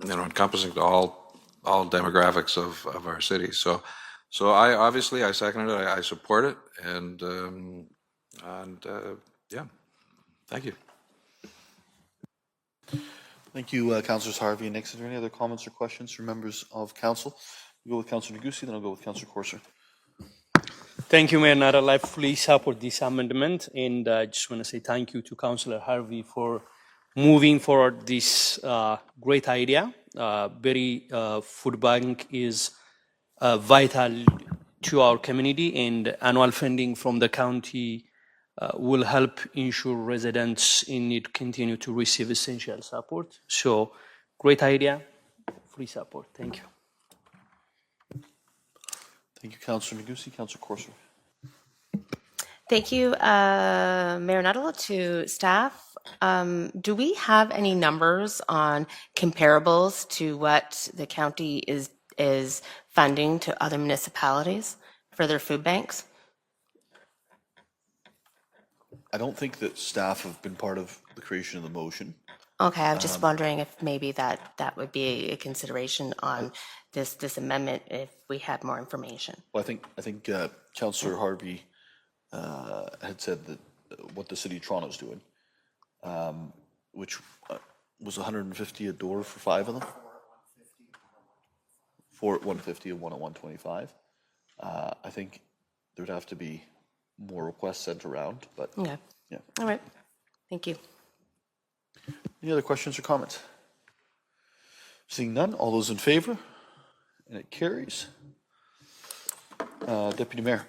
encompassing to all demographics of our city. So I second it. I support it, and thank you. Thank you, Councillors Harvey and Nixon. Are there any other comments or questions from members of council? We'll go with Councillor Negussi, then I'll go with Councillor Courser. Thank you, Mayor Nuttall. I fully support this amendment, and I just want to say thank you to Councillor Harvey for moving forward this great idea. Barrie Food Bank is vital to our community, and annual funding from the county will help ensure residents in need continue to receive essential support. So, great idea, free support. Thank you. Thank you, Councillor Negussi. Councillor Courser. Thank you, Mayor Nuttall. To staff, do we have any numbers on comparables to what the county is funding to other municipalities for their food banks? I don't think that staff have been part of the creation of the motion. Okay, I'm just wondering if maybe that would be a consideration on this amendment if we had more information. Well, I think Councillor Harvey had said that what the City of Toronto is doing, which was $150 a door for 5 of them. 4 at 150 and 1 at 125. I think there would have to be more requests sent around, but okay. Yeah. All right. Thank you. Any other questions or comments? Seeing none, all those in favor? And it carries. Deputy Mayor.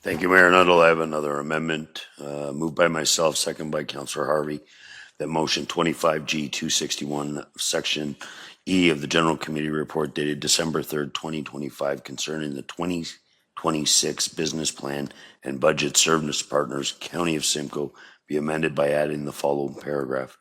Thank you, Mayor Nuttall. I have another amendment moved by myself, second by Councillor Harvey, that motion 25G 261, Section E of the General Committee Report dated December 3rd, 2025, concerning the 2026 Business Plan and Budget Service Partners, County of Simcoe, be amended by adding the following paragraph.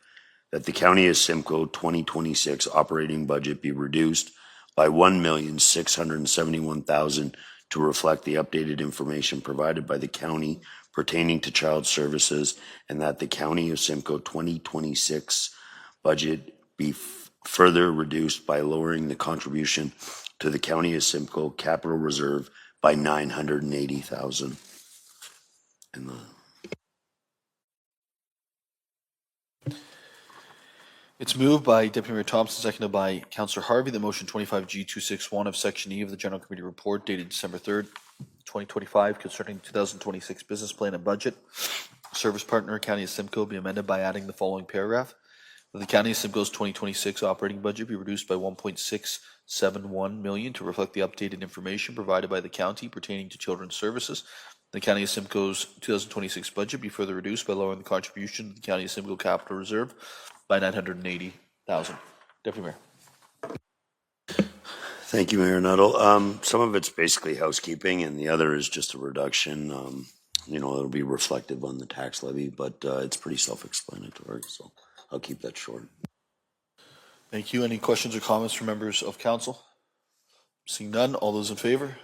that the County of Simcoe 2026 operating budget be reduced by $1,671,000 to reflect the updated information provided by the county pertaining to child services, and that the County of Simcoe 2026 budget be further reduced by lowering the contribution to the County of Simcoe Capital Reserve by $980,000. And It's moved by Deputy Mayor Thompson, seconded by Councillor Harvey, that motion 25G261 of Section E of the General Committee Report dated December 3rd, 2025 concerning 2026 business plan and budget, service partner County of Simcoe be amended by adding the following paragraph. That the County of Simcoe's 2026 operating budget be reduced by $1.671 million to reflect the updated information provided by the county pertaining to children's services. The County of Simcoe's 2026 budget be further reduced by lowering the contribution to the County of Simcoe Capital Reserve by $980,000. Deputy Mayor. thank you, Mayor Nuttall. Some of it's basically housekeeping, and the other is just a reduction. It'll be reflective on the tax levy, but it's pretty self-explanatory, so I'll keep that short. Thank you. Any questions or comments from members of council? Seeing none, all those in favor?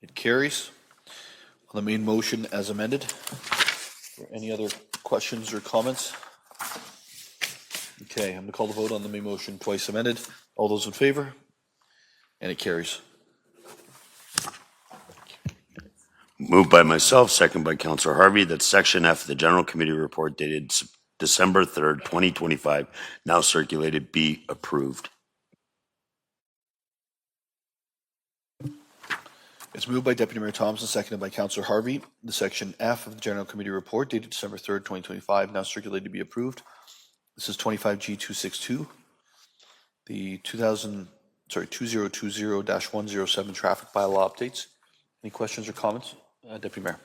It carries. On the main motion as amended, any other questions or comments? Okay, I'm going to call the vote on the main motion twice amended. All those in favor? And it carries. Moved by myself, second by Councillor Harvey, that Section F of the General Committee Report dated December 3rd, 2025, now circulated, be approved. It's moved by Deputy Mayor Thompson, seconded by Councillor Harvey. The Section F of the General Committee Report dated December 3rd, 2025, now circulated, be approved. This is 25G262, the 2020-107 traffic bylaw updates. Any questions or comments? Deputy Mayor.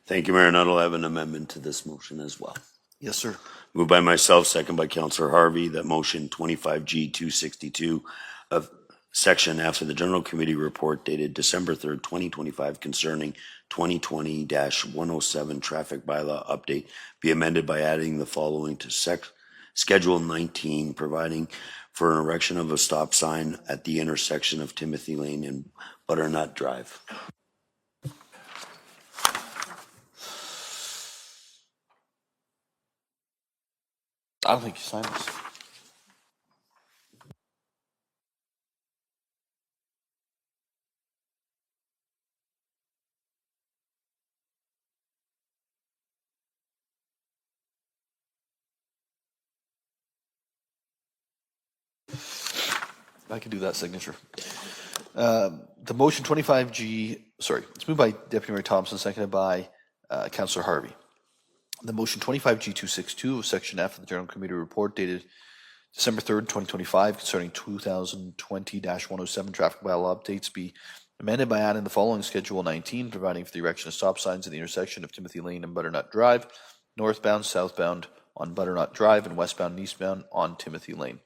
Thank you, Mayor Nuttall. I have an amendment to this motion as well. Yes, sir. Moved by myself, second by Councillor Harvey, that motion 25G262 of Section F of the General Committee Report dated December 3rd, 2025 concerning 2020-107 traffic bylaw update be amended by adding the following to Schedule 19, providing for an erection of a stop sign at the intersection of Timothy Lane and Butternut Drive. I don't think you signed this. I can do that signature. The motion 25G, it's moved by Deputy Mayor Thompson, seconded by Councillor Harvey. The motion 25G262 of Section F of the General Committee Report dated December 3rd, 2025 concerning 2020-107 traffic bylaw updates be amended by adding the following Schedule 19, providing for the erection of stop signs at the intersection of Timothy Lane and Butternut Drive, northbound, southbound on Butternut Drive, and westbound and eastbound on Timothy Lane.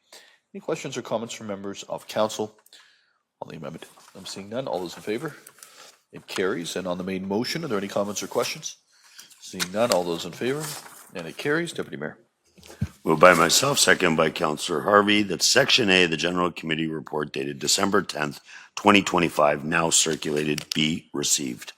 Any questions or comments from members of council on the amendment? I'm seeing none. All those in favor? It carries. And on the main motion, are there any comments or questions? Seeing none. All those in favor? And it carries. Deputy Mayor. Moved by myself, second by Councillor Harvey, that Section A of the General Committee Report dated December 10th, 2025, now circulated, be received.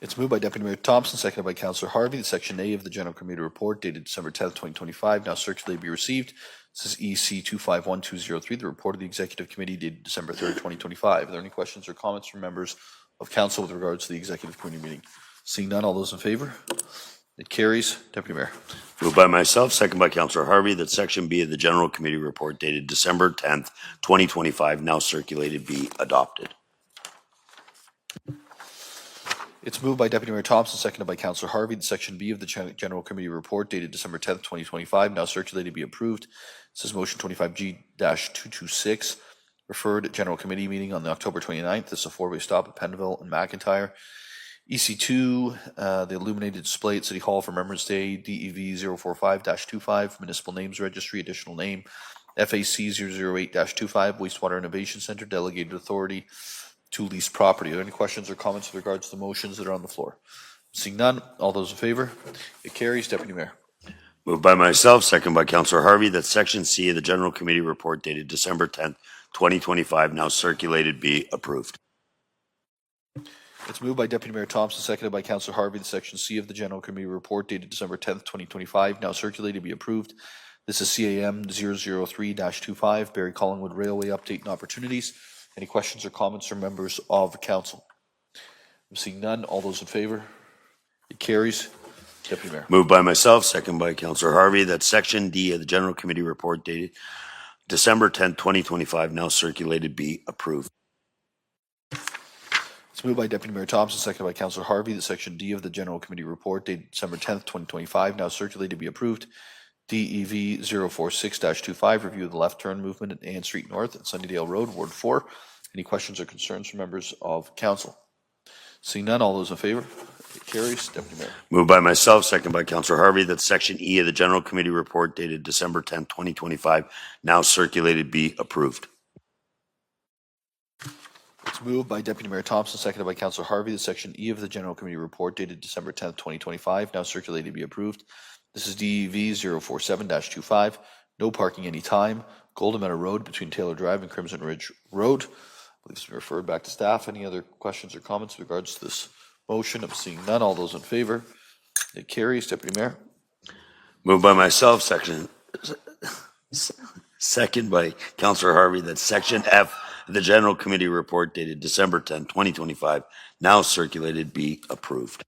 It's moved by Deputy Mayor Thompson, seconded by Councillor Harvey, that Section A of the General Committee Report dated December 10th, 2025, now circulated, be received. This is EC 251203, the report of the Executive Committee dated December 3rd, 2025. Are there any questions or comments from members of council with regards to the Executive Committee meeting? Seeing none, all those in favor? It carries. Deputy Mayor. Moved by myself, second by Councillor Harvey, that Section B of the General Committee Report dated December 10th, 2025, now circulated, be adopted. It's moved by Deputy Mayor Thompson, seconded by Councillor Harvey, that Section B of the General Committee Report dated December 10th, 2025, now circulated, be approved. This is motion 25G-226, referred General Committee meeting on the October 29th. This is a four-way stop at Pennville and McIntyre. EC2, the illuminated display at City Hall for Remembrance Day, DEV 045-25, Municipal Names Registry, additional name, FAC 008-25, Wastewater Innovation Center, delegated authority to lease property. Are there any questions or comments with regards to the motions that are on the floor? Seeing none, all those in favor? It carries. Deputy Mayor. Moved by myself, second by Councillor Harvey, that Section C of the General Committee report dated December 10th, 2025, now circulated, be approved. It's moved by Deputy Mayor Thompson, seconded by Councillor Harvey, that Section C of the General Committee report dated December 10th, 2025, now circulated, be approved. This is CAM 003-25, Barrie Collingwood Railway Update and Opportunities. Any questions or comments from members of council? I'm seeing none. All those in favor? It carries. Deputy Mayor. Moved by myself, second by Councillor Harvey, that Section D of the General Committee report dated December 10th, 2025, now circulated, be approved. It's moved by Deputy Mayor Thompson, seconded by Councillor Harvey, that Section D of the General Committee report dated December 10th, 2025, now circulated, be approved. DEV 046-25, review of the left turn movement at Ann Street North and Sunnydale Road, Ward 4. Any questions or concerns from members of council? Seeing none, all those in favor? It carries. Deputy Mayor. Moved by myself, second by Councillor Harvey, that Section E of the General Committee report dated December 10th, 2025, now circulated, be approved. It's moved by Deputy Mayor Thompson, seconded by Councillor Harvey, that Section E of the General Committee report dated December 10th, 2025, now circulated, be approved. This is DEV 047-25, no parking anytime, Golden Meadow Road between Taylor Drive and Crimson Ridge Road. I believe it's been referred back to staff. Any other questions or comments with regards to this motion? I'm seeing none. All those in favor? It carries. Deputy Mayor. Moved by myself, second by Councillor Harvey, that Section F of the General Committee report dated December 10th, 2025, now circulated, be approved.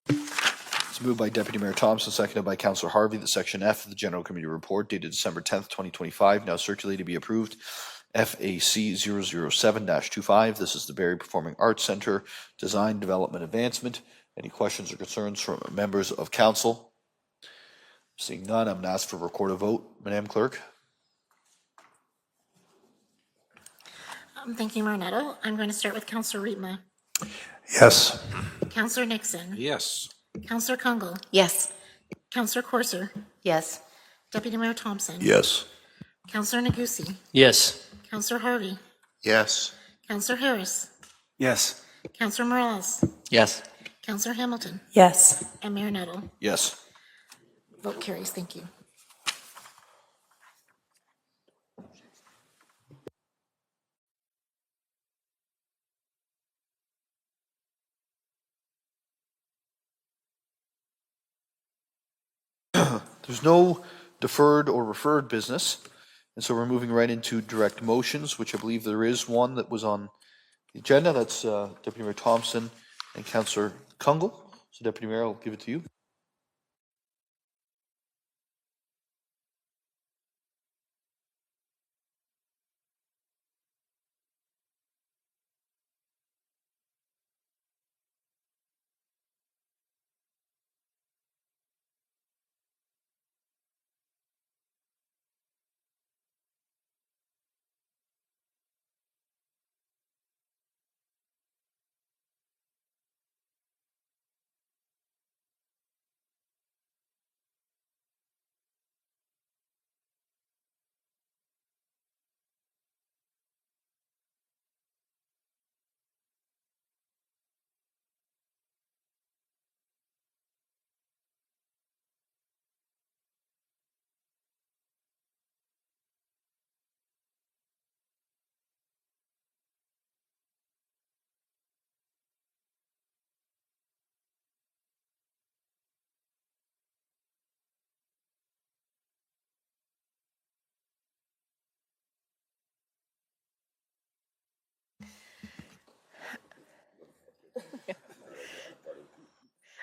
It's moved by Deputy Mayor Thompson, seconded by Councillor Harvey, that Section F of the General Committee report dated December 10th, 2025, now circulated, be approved. FAC 007-25, this is the Barrie Performing Arts Centre Design Development Advancement. Any questions or concerns from members of council? Seeing none, I'm going to ask for a record a vote. Madam Clerk. Thank you, Mayor Nettle. I'm going to start with Councillor Riepma. Yes. Councillor Nixon. Yes. Councillor Kungle. Yes. Councillor Corser. Yes. Deputy Mayor Thompson. Yes. Councillor Nagusi. Yes. Councillor Harvey. Yes. Councillor Harris. Yes. Councillor Morales. Yes. Councillor Hamilton. Yes. And Mayor Nettle. Yes. Vote carries. Thank you. There's no deferred or referred business, and so we're moving right into direct motions, which I believe there is one that was on the agenda. That's Deputy Mayor Thompson and Councillor Kungle. So Deputy Mayor, I'll give it to you.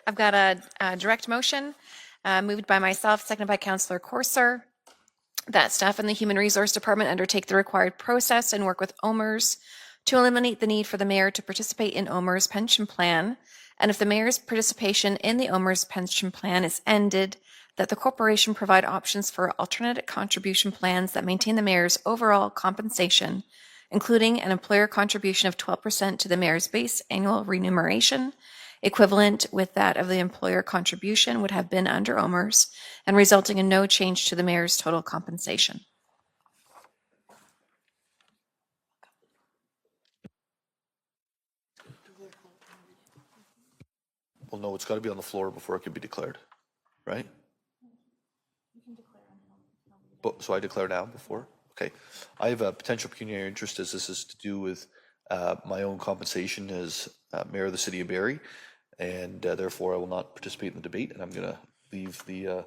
I've got a direct motion moved by myself, seconded by Councillor Corser, that staff in the Human Resource Department undertake the required process and work with OMERS to eliminate the need for the mayor to participate in OMERS pension plan. And if the mayor's participation in the OMERS pension plan is ended, that the corporation provide options for alternate contribution plans that maintain the mayor's overall compensation, including an employer contribution of 12% to the mayor's base annual remuneration, equivalent with that of the employer contribution would have been under OMERS, and resulting in no change to the mayor's total compensation. Well, no, it's got to be on the floor before it can be declared, right? So I declare now before? Okay. I have a potential pecuniary interest as this is to do with my own compensation as mayor of the city of Barrie, and therefore I will not participate in the debate, and I'm going to leave the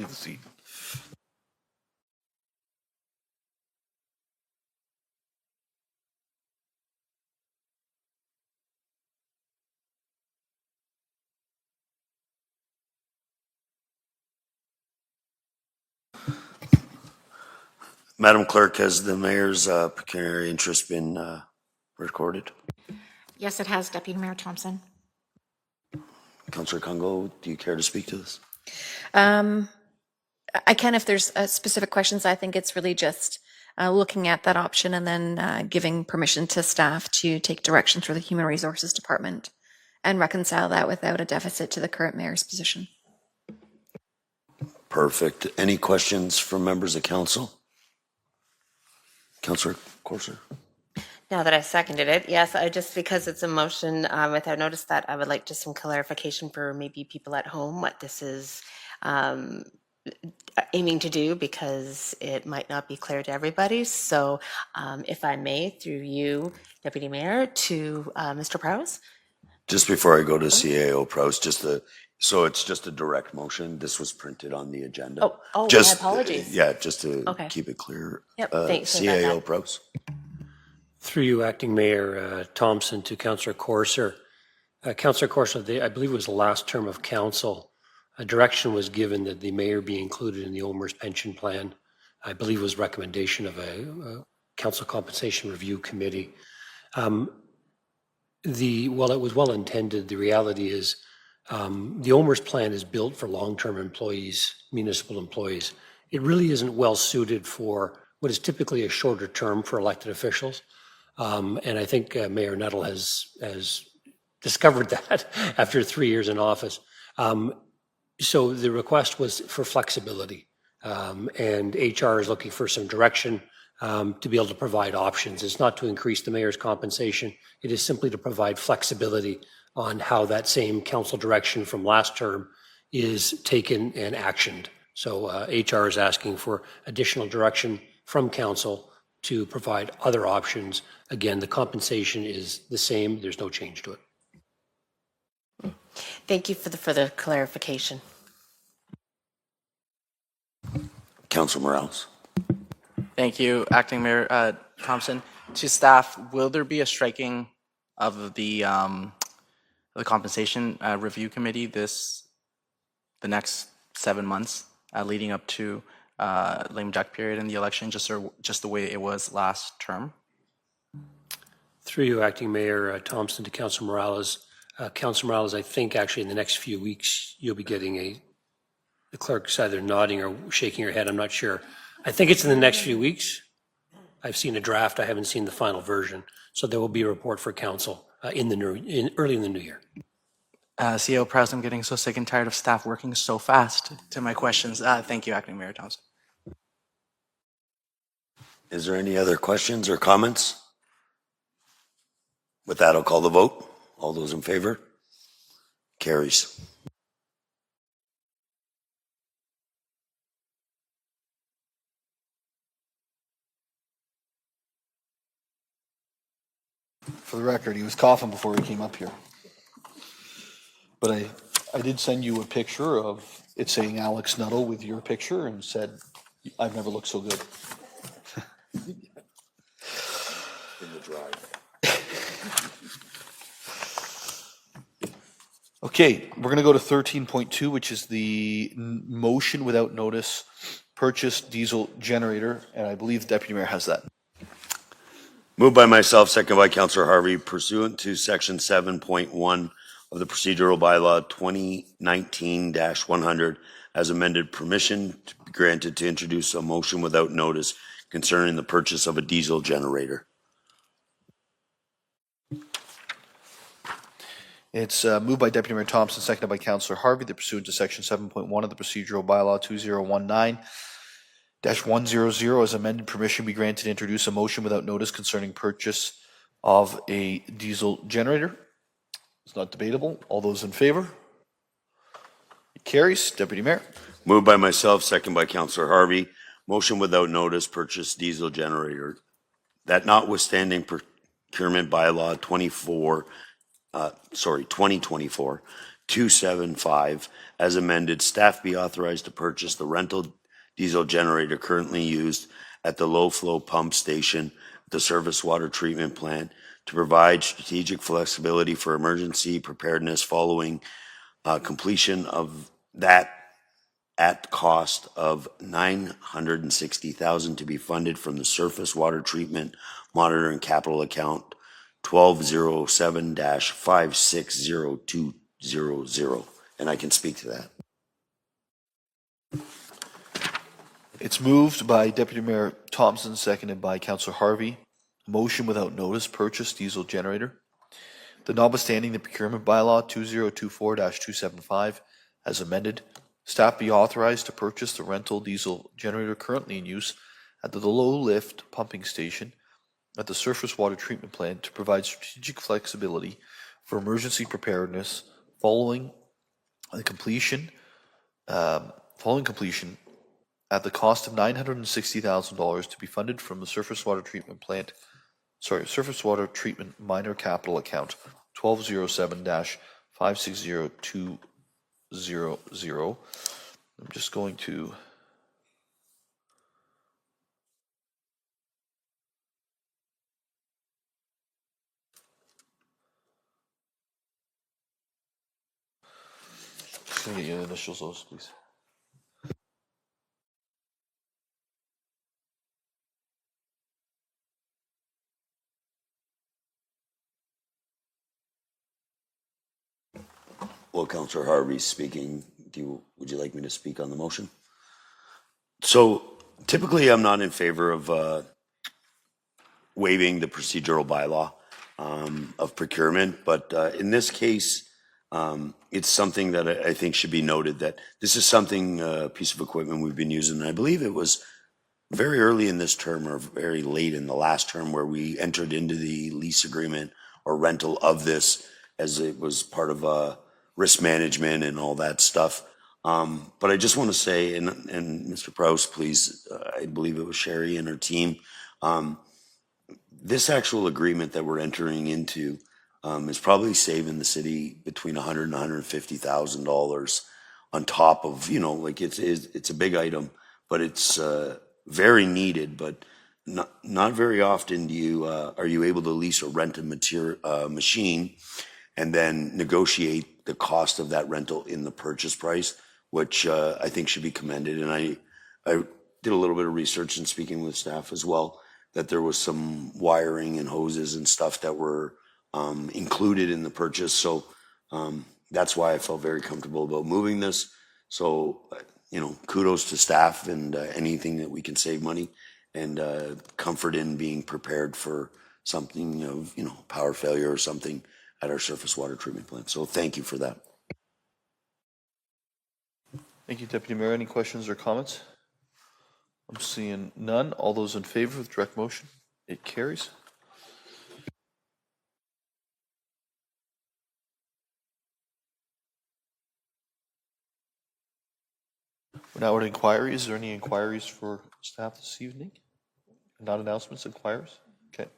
seat. Madam Clerk, has the mayor's pecuniary interest been recorded? Yes, it has, Deputy Mayor Thompson. Councillor Congo, do you care to speak to this? I can if there's specific questions. I think it's really just looking at that option and then giving permission to staff to take direction through the Human Resources Department and reconcile that without a deficit to the current mayor's position. Perfect. Any questions from members of council? Councillor Courser. Now that I seconded it, yes, I just, because it's a motion without notice, that I would like just some clarification for maybe people at home, what this is aiming to do, because it might not be clear to everybody. So if I may, through you, Deputy Mayor, to Mr. Prowse. Just before I go to CAO Prowse, so it's just a direct motion. This was printed on the agenda. Oh, just, my apologies. Yeah, just to keep it clear. Yep, thanks. CAO Prowse. Through you, Acting Mayor Thompson, to Councillor Courser. Councillor Courser, I believe it was the last term of council, a direction was given that the mayor be included in the OMERS pension plan. I believe it was recommendation of a council compensation review committee. While it was well intended, the reality is the OMERS plan is built for long-term employees, municipal employees. It really isn't well suited for what is typically a shorter term for elected officials. And I think Mayor Nuttall has discovered that after 3 years in office. So the request was for flexibility, and HR is looking for some direction to be able to provide options. It's not to increase the mayor's compensation. It is simply to provide flexibility on how that same council direction from last term is taken and actioned. So HR is asking for additional direction from council to provide other options. Again, the compensation is the same. There's no change to it. Thank you for the further clarification. Councillor Morales. Thank you, Acting Mayor Thompson. To staff, will there be a striking of the compensation review committee the next 7 months leading up to lame duck period in the election, just the way it was last term? Through you, Acting Mayor Thompson, to Councillor Morales. Councillor Morales, I think actually in the next few weeks you'll be getting the clerk's either nodding or shaking her head, I'm not sure. I think it's in the next few weeks. I've seen a draft, I haven't seen the final version. So there will be a report for council early in the new year. CEO Prowse, I'm getting so sick and tired of staff working so fast to my questions. Thank you, Acting Mayor Thompson. Is there any other questions or comments? With that, I'll call the vote. All those in favor? Carries. For the record, he was coughing before he came up here. But I did send you a picture of it saying Alex Nuttall with your picture and said, I've never looked so good. In the drive. Okay, we're going to go to 13.2, which is the motion without notice purchase diesel generator, and I believe the Deputy Mayor has that. Moved by myself, second by Councillor Harvey, pursuant to Section 7.1 of the Procedural Bylaw 2019-100, as amended, permission to be granted to introduce a motion without notice concerning the purchase of a diesel generator. It's moved by Deputy Mayor Thompson, seconded by Councillor Harvey, that pursuant to Section 7.1 of the Procedural Bylaw 2019-100, as amended, permission be granted to introduce a motion without notice concerning purchase of a diesel generator. It's not debatable. All those in favor? It carries. Deputy Mayor. Moved by myself, second by Councillor Harvey. Motion without notice, purchase diesel generator. That notwithstanding procurement bylaw 2024-275 as amended, staff be authorized to purchase the rental diesel generator currently used at the low flow pump station, the surface water treatment plant, to provide strategic flexibility for emergency preparedness following completion of that at cost of $960,000 to be funded from the surface water treatment monitoring capital account 1207-560200. And I can speak to that. It's moved by Deputy Mayor Thompson, seconded by Councillor Harvey. Motion without notice, purchase diesel generator. The notwithstanding the procurement bylaw 2024-275 as amended, staff be authorized to purchase the rental diesel generator currently in use at the low lift pumping station at the surface water treatment plant to provide strategic flexibility for emergency preparedness following completion at the cost of $960,000 to be funded from the surface water treatment minor capital account 1207-560200. I'm just going to get your initials, those, please. Well, Councillor Harvey's speaking. Would you like me to speak on the motion? So typically I'm not in favor of waiving the procedural bylaw of procurement, but in this case, it's something that I think should be noted that this is something, a piece of equipment we've been using. And I believe it was very early in this term or very late in the last term where we entered into the lease agreement or rental of this as it was part of risk management and all that stuff. But I just want to say, and Mr. Prowse, please, I believe it was Sherry and her team, this actual agreement that we're entering into is probably saving the city between $100,000 and $150,000 on top of, like it's a big item, but it's very needed. But not very often are you able to lease or rent a machine and then negotiate the cost of that rental in the purchase price, which I think should be commended. And I did a little bit of research and speaking with staff as well, that there was some wiring and hoses and stuff that were included in the purchase. So that's why I felt very comfortable about moving this. So, kudos to staff and anything that we can save money and comfort in being prepared for something of, power failure or something at our surface water treatment plant. So thank you for that. Thank you, Deputy Mayor. Any questions or comments? I'm seeing none. All those in favor of the direct motion? It carries. We're now at inquiries. Is there any inquiries for staff this evening? Not announcements, inquiries? Okay.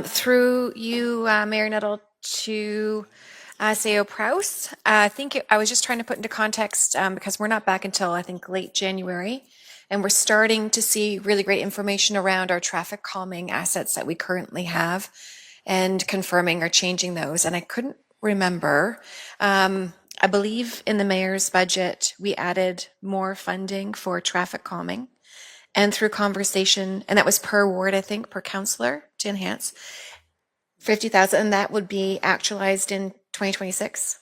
Through you, Mayor Nuttall, to Sao Prowse. I think I was just trying to put into context because we're not back until I think late January, and we're starting to see really great information around our traffic calming assets that we currently have and confirming or changing those. And I couldn't remember. I believe in the mayor's budget, we added more funding for traffic calming. And through conversation, and that was per ward, I think, per councillor to enhance 50,000, and that would be actualized in 2026.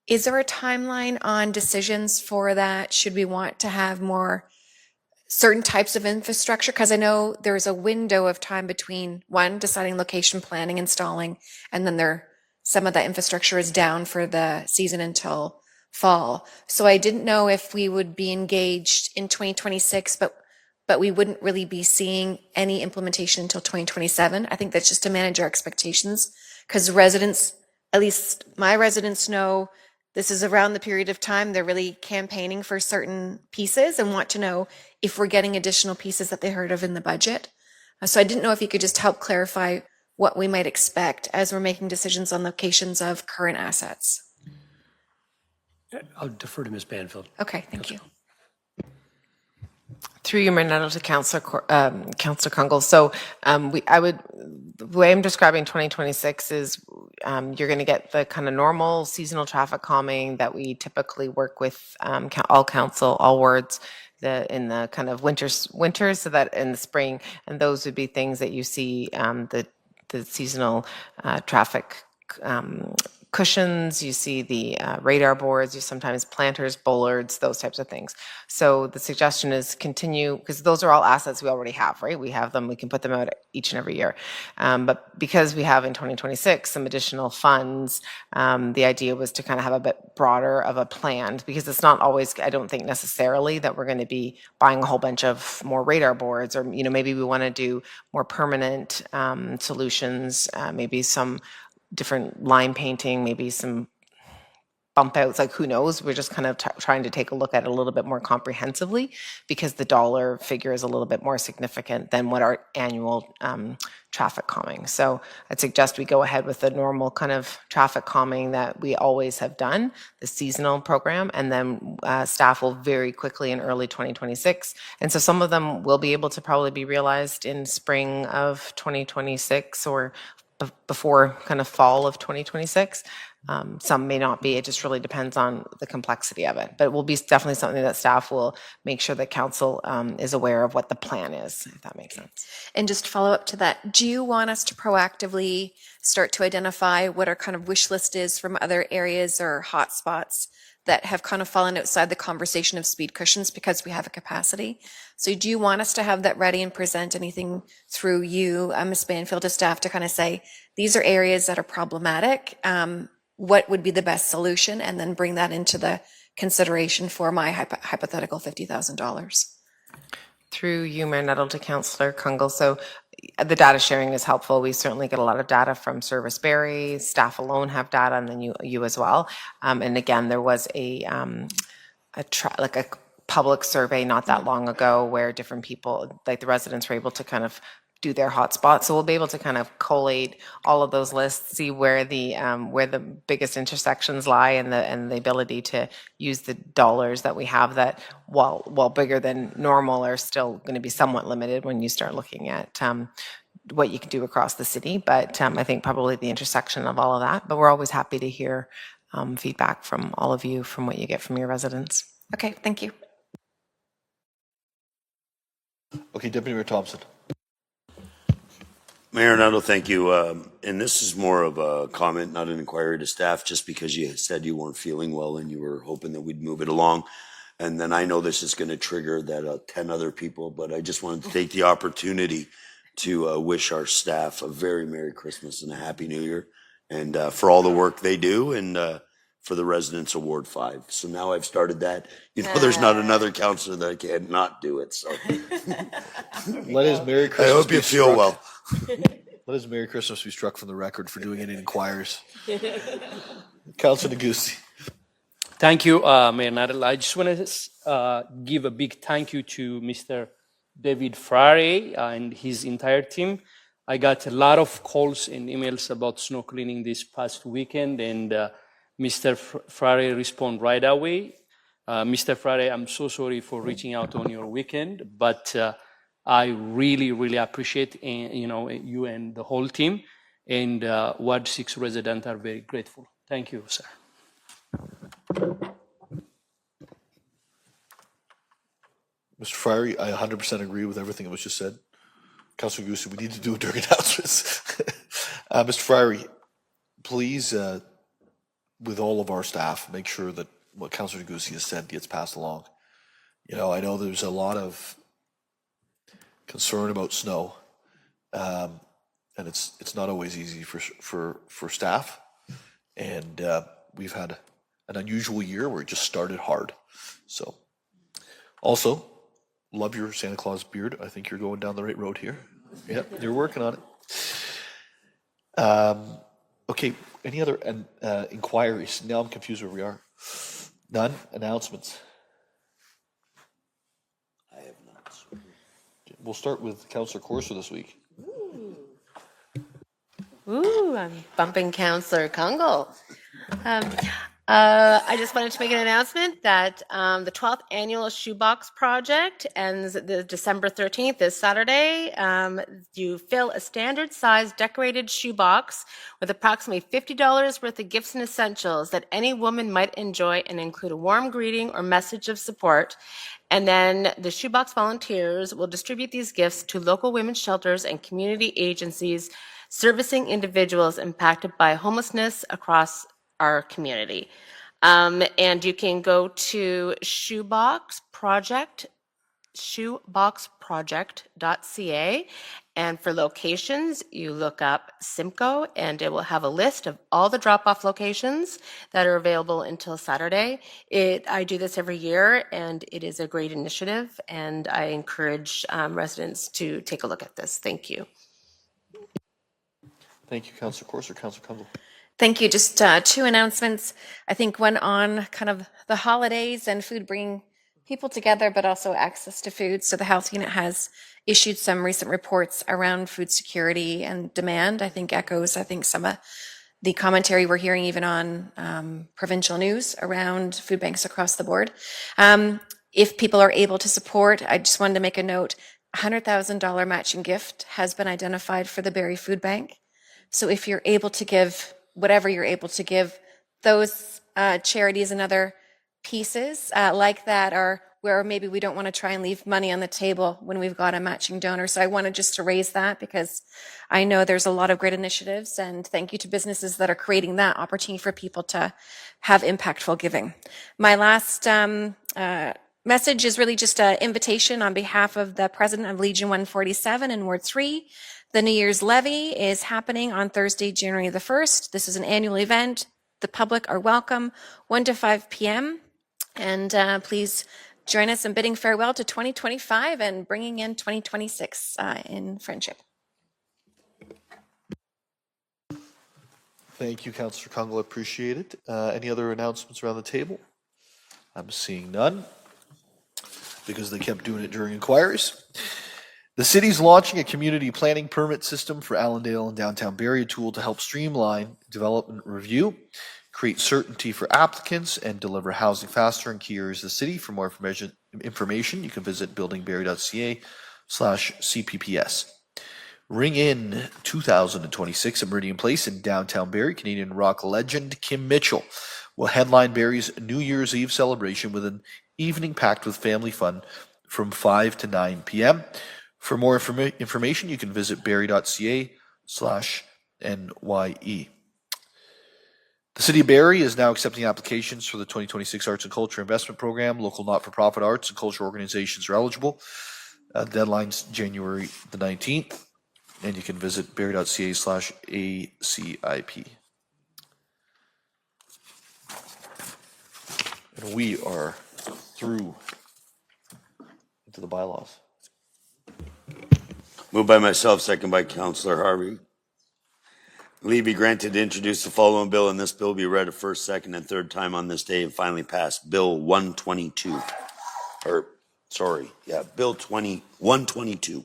Is there a timeline on decisions for that? Should we want to have more certain types of infrastructure? Because I know there's a window of time between one, deciding location planning, installing, and then some of that infrastructure is down for the season until fall. So I didn't know if we would be engaged in 2026, but we wouldn't really be seeing any implementation until 2027. I think that's just to manage our expectations, because residents at least my residents know this is around the period of time they're really campaigning for certain pieces and want to know if we're getting additional pieces that they heard of in the budget. So I didn't know if you could just help clarify what we might expect as we're making decisions on locations of current assets. I'll defer to Ms. Banfield. Okay, thank you. Through you, Mayor, to Councillor Kungl. So the way I'm describing 2026 is you're going to get the kind of normal seasonal traffic calming that we typically work with all council, all wards, in the kind of winter, so that in the spring, and those would be things that you see the seasonal traffic cushions, you see the radar boards, you sometimes planters, bollards, those types of things. So the suggestion is continue, because those are all assets we already have, right? We have them, we can put them out each and every year. But because we have in 2026 some additional funds, the idea was to kind of have a bit broader of a plan, because it's not always, I don't think necessarily that we're going to be buying a whole bunch of more radar boards, or maybe we want to do more permanent solutions, maybe some different line painting, maybe some bump outs, like who knows. We're just kind of trying to take a look at it a little bit more comprehensively, because the dollar figure is a little bit more significant than what our annual traffic calming. So I'd suggest we go ahead with the normal kind of traffic calming that we always have done, the seasonal program, and then staff will very quickly in early 2026. And so some of them will be able to probably be realized in spring of 2026 or before kind of fall of 2026. Some may not be. It just really depends on the complexity of it. But it will be definitely something that staff will make sure that council is aware of what the plan is, if that makes sense. And just to follow up to that, do you want us to proactively start to identify what our kind of wish list is from other areas or hot spots that have kind of fallen outside the conversation of speed cushions because we have a capacity? So do you want us to have that ready and present anything through you, Ms. Banfield, to staff to kind of say, these are areas that are problematic, what would be the best solution, and then bring that into the consideration for my hypothetical $50,000? Through you, Mayor Nettle, to Councillor Kungl. So the data sharing is helpful. We certainly get a lot of data from Service Barrie. Staff alone have data, and then you as well. And again, there was a public survey not that long ago where different people, like the residents, were able to kind of do their hotspots. So we'll be able to kind of collate all of those lists, see where the biggest intersections lie, and the ability to use the dollars that we have that, while bigger than normal, are still going to be somewhat limited when you start looking at what you can do across the city. But I think probably the intersection of all of that. But we're always happy to hear feedback from all of you from what you get from your residents. Okay, thank you. Okay, Deputy Mayor Thompson. Mayor Nuttall, thank you. And this is more of a comment, not an inquiry to staff, just because you said you weren't feeling well and you were hoping that we'd move it along. And then I know this is going to trigger that 10 other people, but I just wanted to take the opportunity to wish our staff a very Merry Christmas and a Happy New Year, and for all the work they do, and for the Residents Award 5. So now I've started that. There's not another councillor that can not do it. So Let his Merry Christmas. I hope you feel well. Let his Merry Christmas be struck from the record for doing it in inquiries. Councillor Negussi. Thank you, Mayor Nuttall. I just want to give a big thank you to Mr. David Frare and his entire team. I got a lot of calls and emails about snow cleaning this past weekend, and Mr. Frare responded right away. Mr. Frare, I'm so sorry for reaching out on your weekend, but I really, really appreciate you and the whole team, and Ward 6 residents are very grateful. Thank you, sir. Mr. Fryer, I 100% agree with everything that was just said. Councillor Negussi, we need to do it during announcements. Mr. Fryer, please, with all of our staff, make sure that what Councillor Negussi has said gets passed along. I know there's a lot of concern about snow, and it's not always easy for staff, and we've had an unusual year where it just started hard. So, also, love your Santa Claus beard. I think you're going down the right road here. Yep, you're working on it. Okay, Any other inquiries? Now I'm confused where we are. None? Announcements? I have none. We'll start with Councillor Corser this week. Ooh, I'm bumping Councillor Kungle. I just wanted to make an announcement that the 12th annual Shoebox Project ends the December 13th, this Saturday. You fill a standard size decorated shoebox with approximately $50 worth of gifts and essentials that any woman might enjoy and include a warm greeting or message of support. And then the Shoebox volunteers will distribute these gifts to local women's shelters and community agencies servicing individuals impacted by homelessness across our community. And you can go to shoeboxproject.ca, and for locations, you look up Simcoe, and it will have a list of all the drop-off locations that are available until Saturday. I do this every year, and it is a great initiative, and I encourage residents to take a look at this. Thank you. Thank you, Councillor Corser. Councillor Kungle. Thank you. Just two announcements. I think one on kind of the holidays and food bringing people together, but also access to food. So the health unit has issued some recent reports around food security and demand. I think echoes, some of the commentary we're hearing even on provincial news around food banks across the board. If people are able to support, I just wanted to make a note, $100,000 matching gift has been identified for the Barrie Food Bank. So if you're able to give whatever you're able to give, those charities and other pieces like that are where maybe we don't want to try and leave money on the table when we've got a matching donor. So I wanted just to raise that because I know there's a lot of great initiatives, and thank you to businesses that are creating that opportunity for people to have impactful giving. My last message is really just an invitation on behalf of the president of Legion 147 in Ward 3. The New Year's Levy is happening on Thursday, January the 1st. This is an annual event. The public are welcome, 1 to 5 p.m. And please join us in bidding farewell to 2025 and bringing in 2026 in friendship. Thank you, Councillor Kungle. Appreciate it. Any other announcements around the table? I'm seeing none because they kept doing it during inquiries. The city's launching a community planning permit system for Allendale and downtown Barrie, a tool to help streamline development review, create certainty for applicants, and deliver housing faster in key areas of the city. For more information, you can visit buildingbarrie.ca/CPPS. Ring in 2026 at Meridian Place in downtown Barrie. Canadian rock legend Kim Mitchell will headline Barrie's New Year's Eve celebration with an evening packed with family fun from 5 to 9 p.m. For more information, you can visit barrie.ca/NYE. The City of Barrie is now accepting applications for the 2026 Arts and Culture Investment Program. Local not-for-profit arts and culture organizations are eligible. Deadline's January the 19th, and you can visit barrie.ca/ACIP. And we are through into the bylaws. Moved by myself, second by Councillor Harvey. Leave be granted to introduce the following bill, and this bill be read a first, second, and third time on this day and finally passed. Bill 122. Bill 122.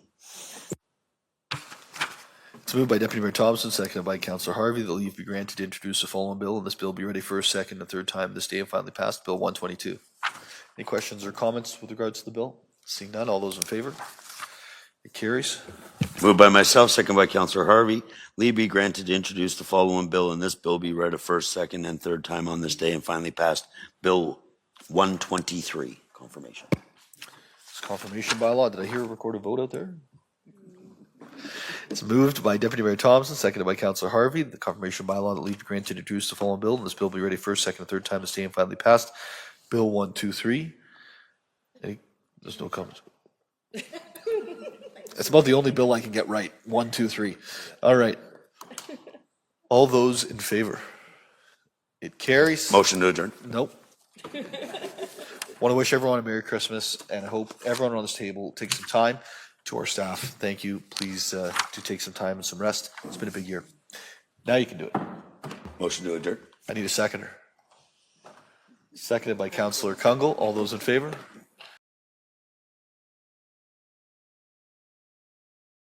It's moved by Deputy Mayor Thompson, seconded by Councillor Harvey, that leave be granted to introduce the following bill, and this bill be read a first, second, and third time this day and finally passed. Bill 122. Any questions or comments with regards to the bill? Seeing none, all those in favor? It carries. Moved by myself, second by Councillor Harvey. Leave be granted to introduce the following bill, and this bill be read a first, second, and third time on this day and finally passed. Bill 123. Confirmation. It's confirmation by law. Did I hear a recorded vote out there? It's moved by Deputy Mayor Thompson, seconded by Councillor Harvey. The confirmation by law that leave be granted to introduce the following bill, and this bill be read a first, second, and third time this day and finally passed. Bill 123. There's no comments. It's about the only bill I can get right. 1, 2, 3. All right. All those in favor? It carries. Motion to adjourn. Nope. Want to wish everyone a Merry Christmas, and I hope everyone on this table takes some time. To our staff, thank you. Please do take some time and some rest. It's been a big year. Now you can do it. Motion to adjourn. I need a seconder. Seconded by Councillor Kungle. All those in favor?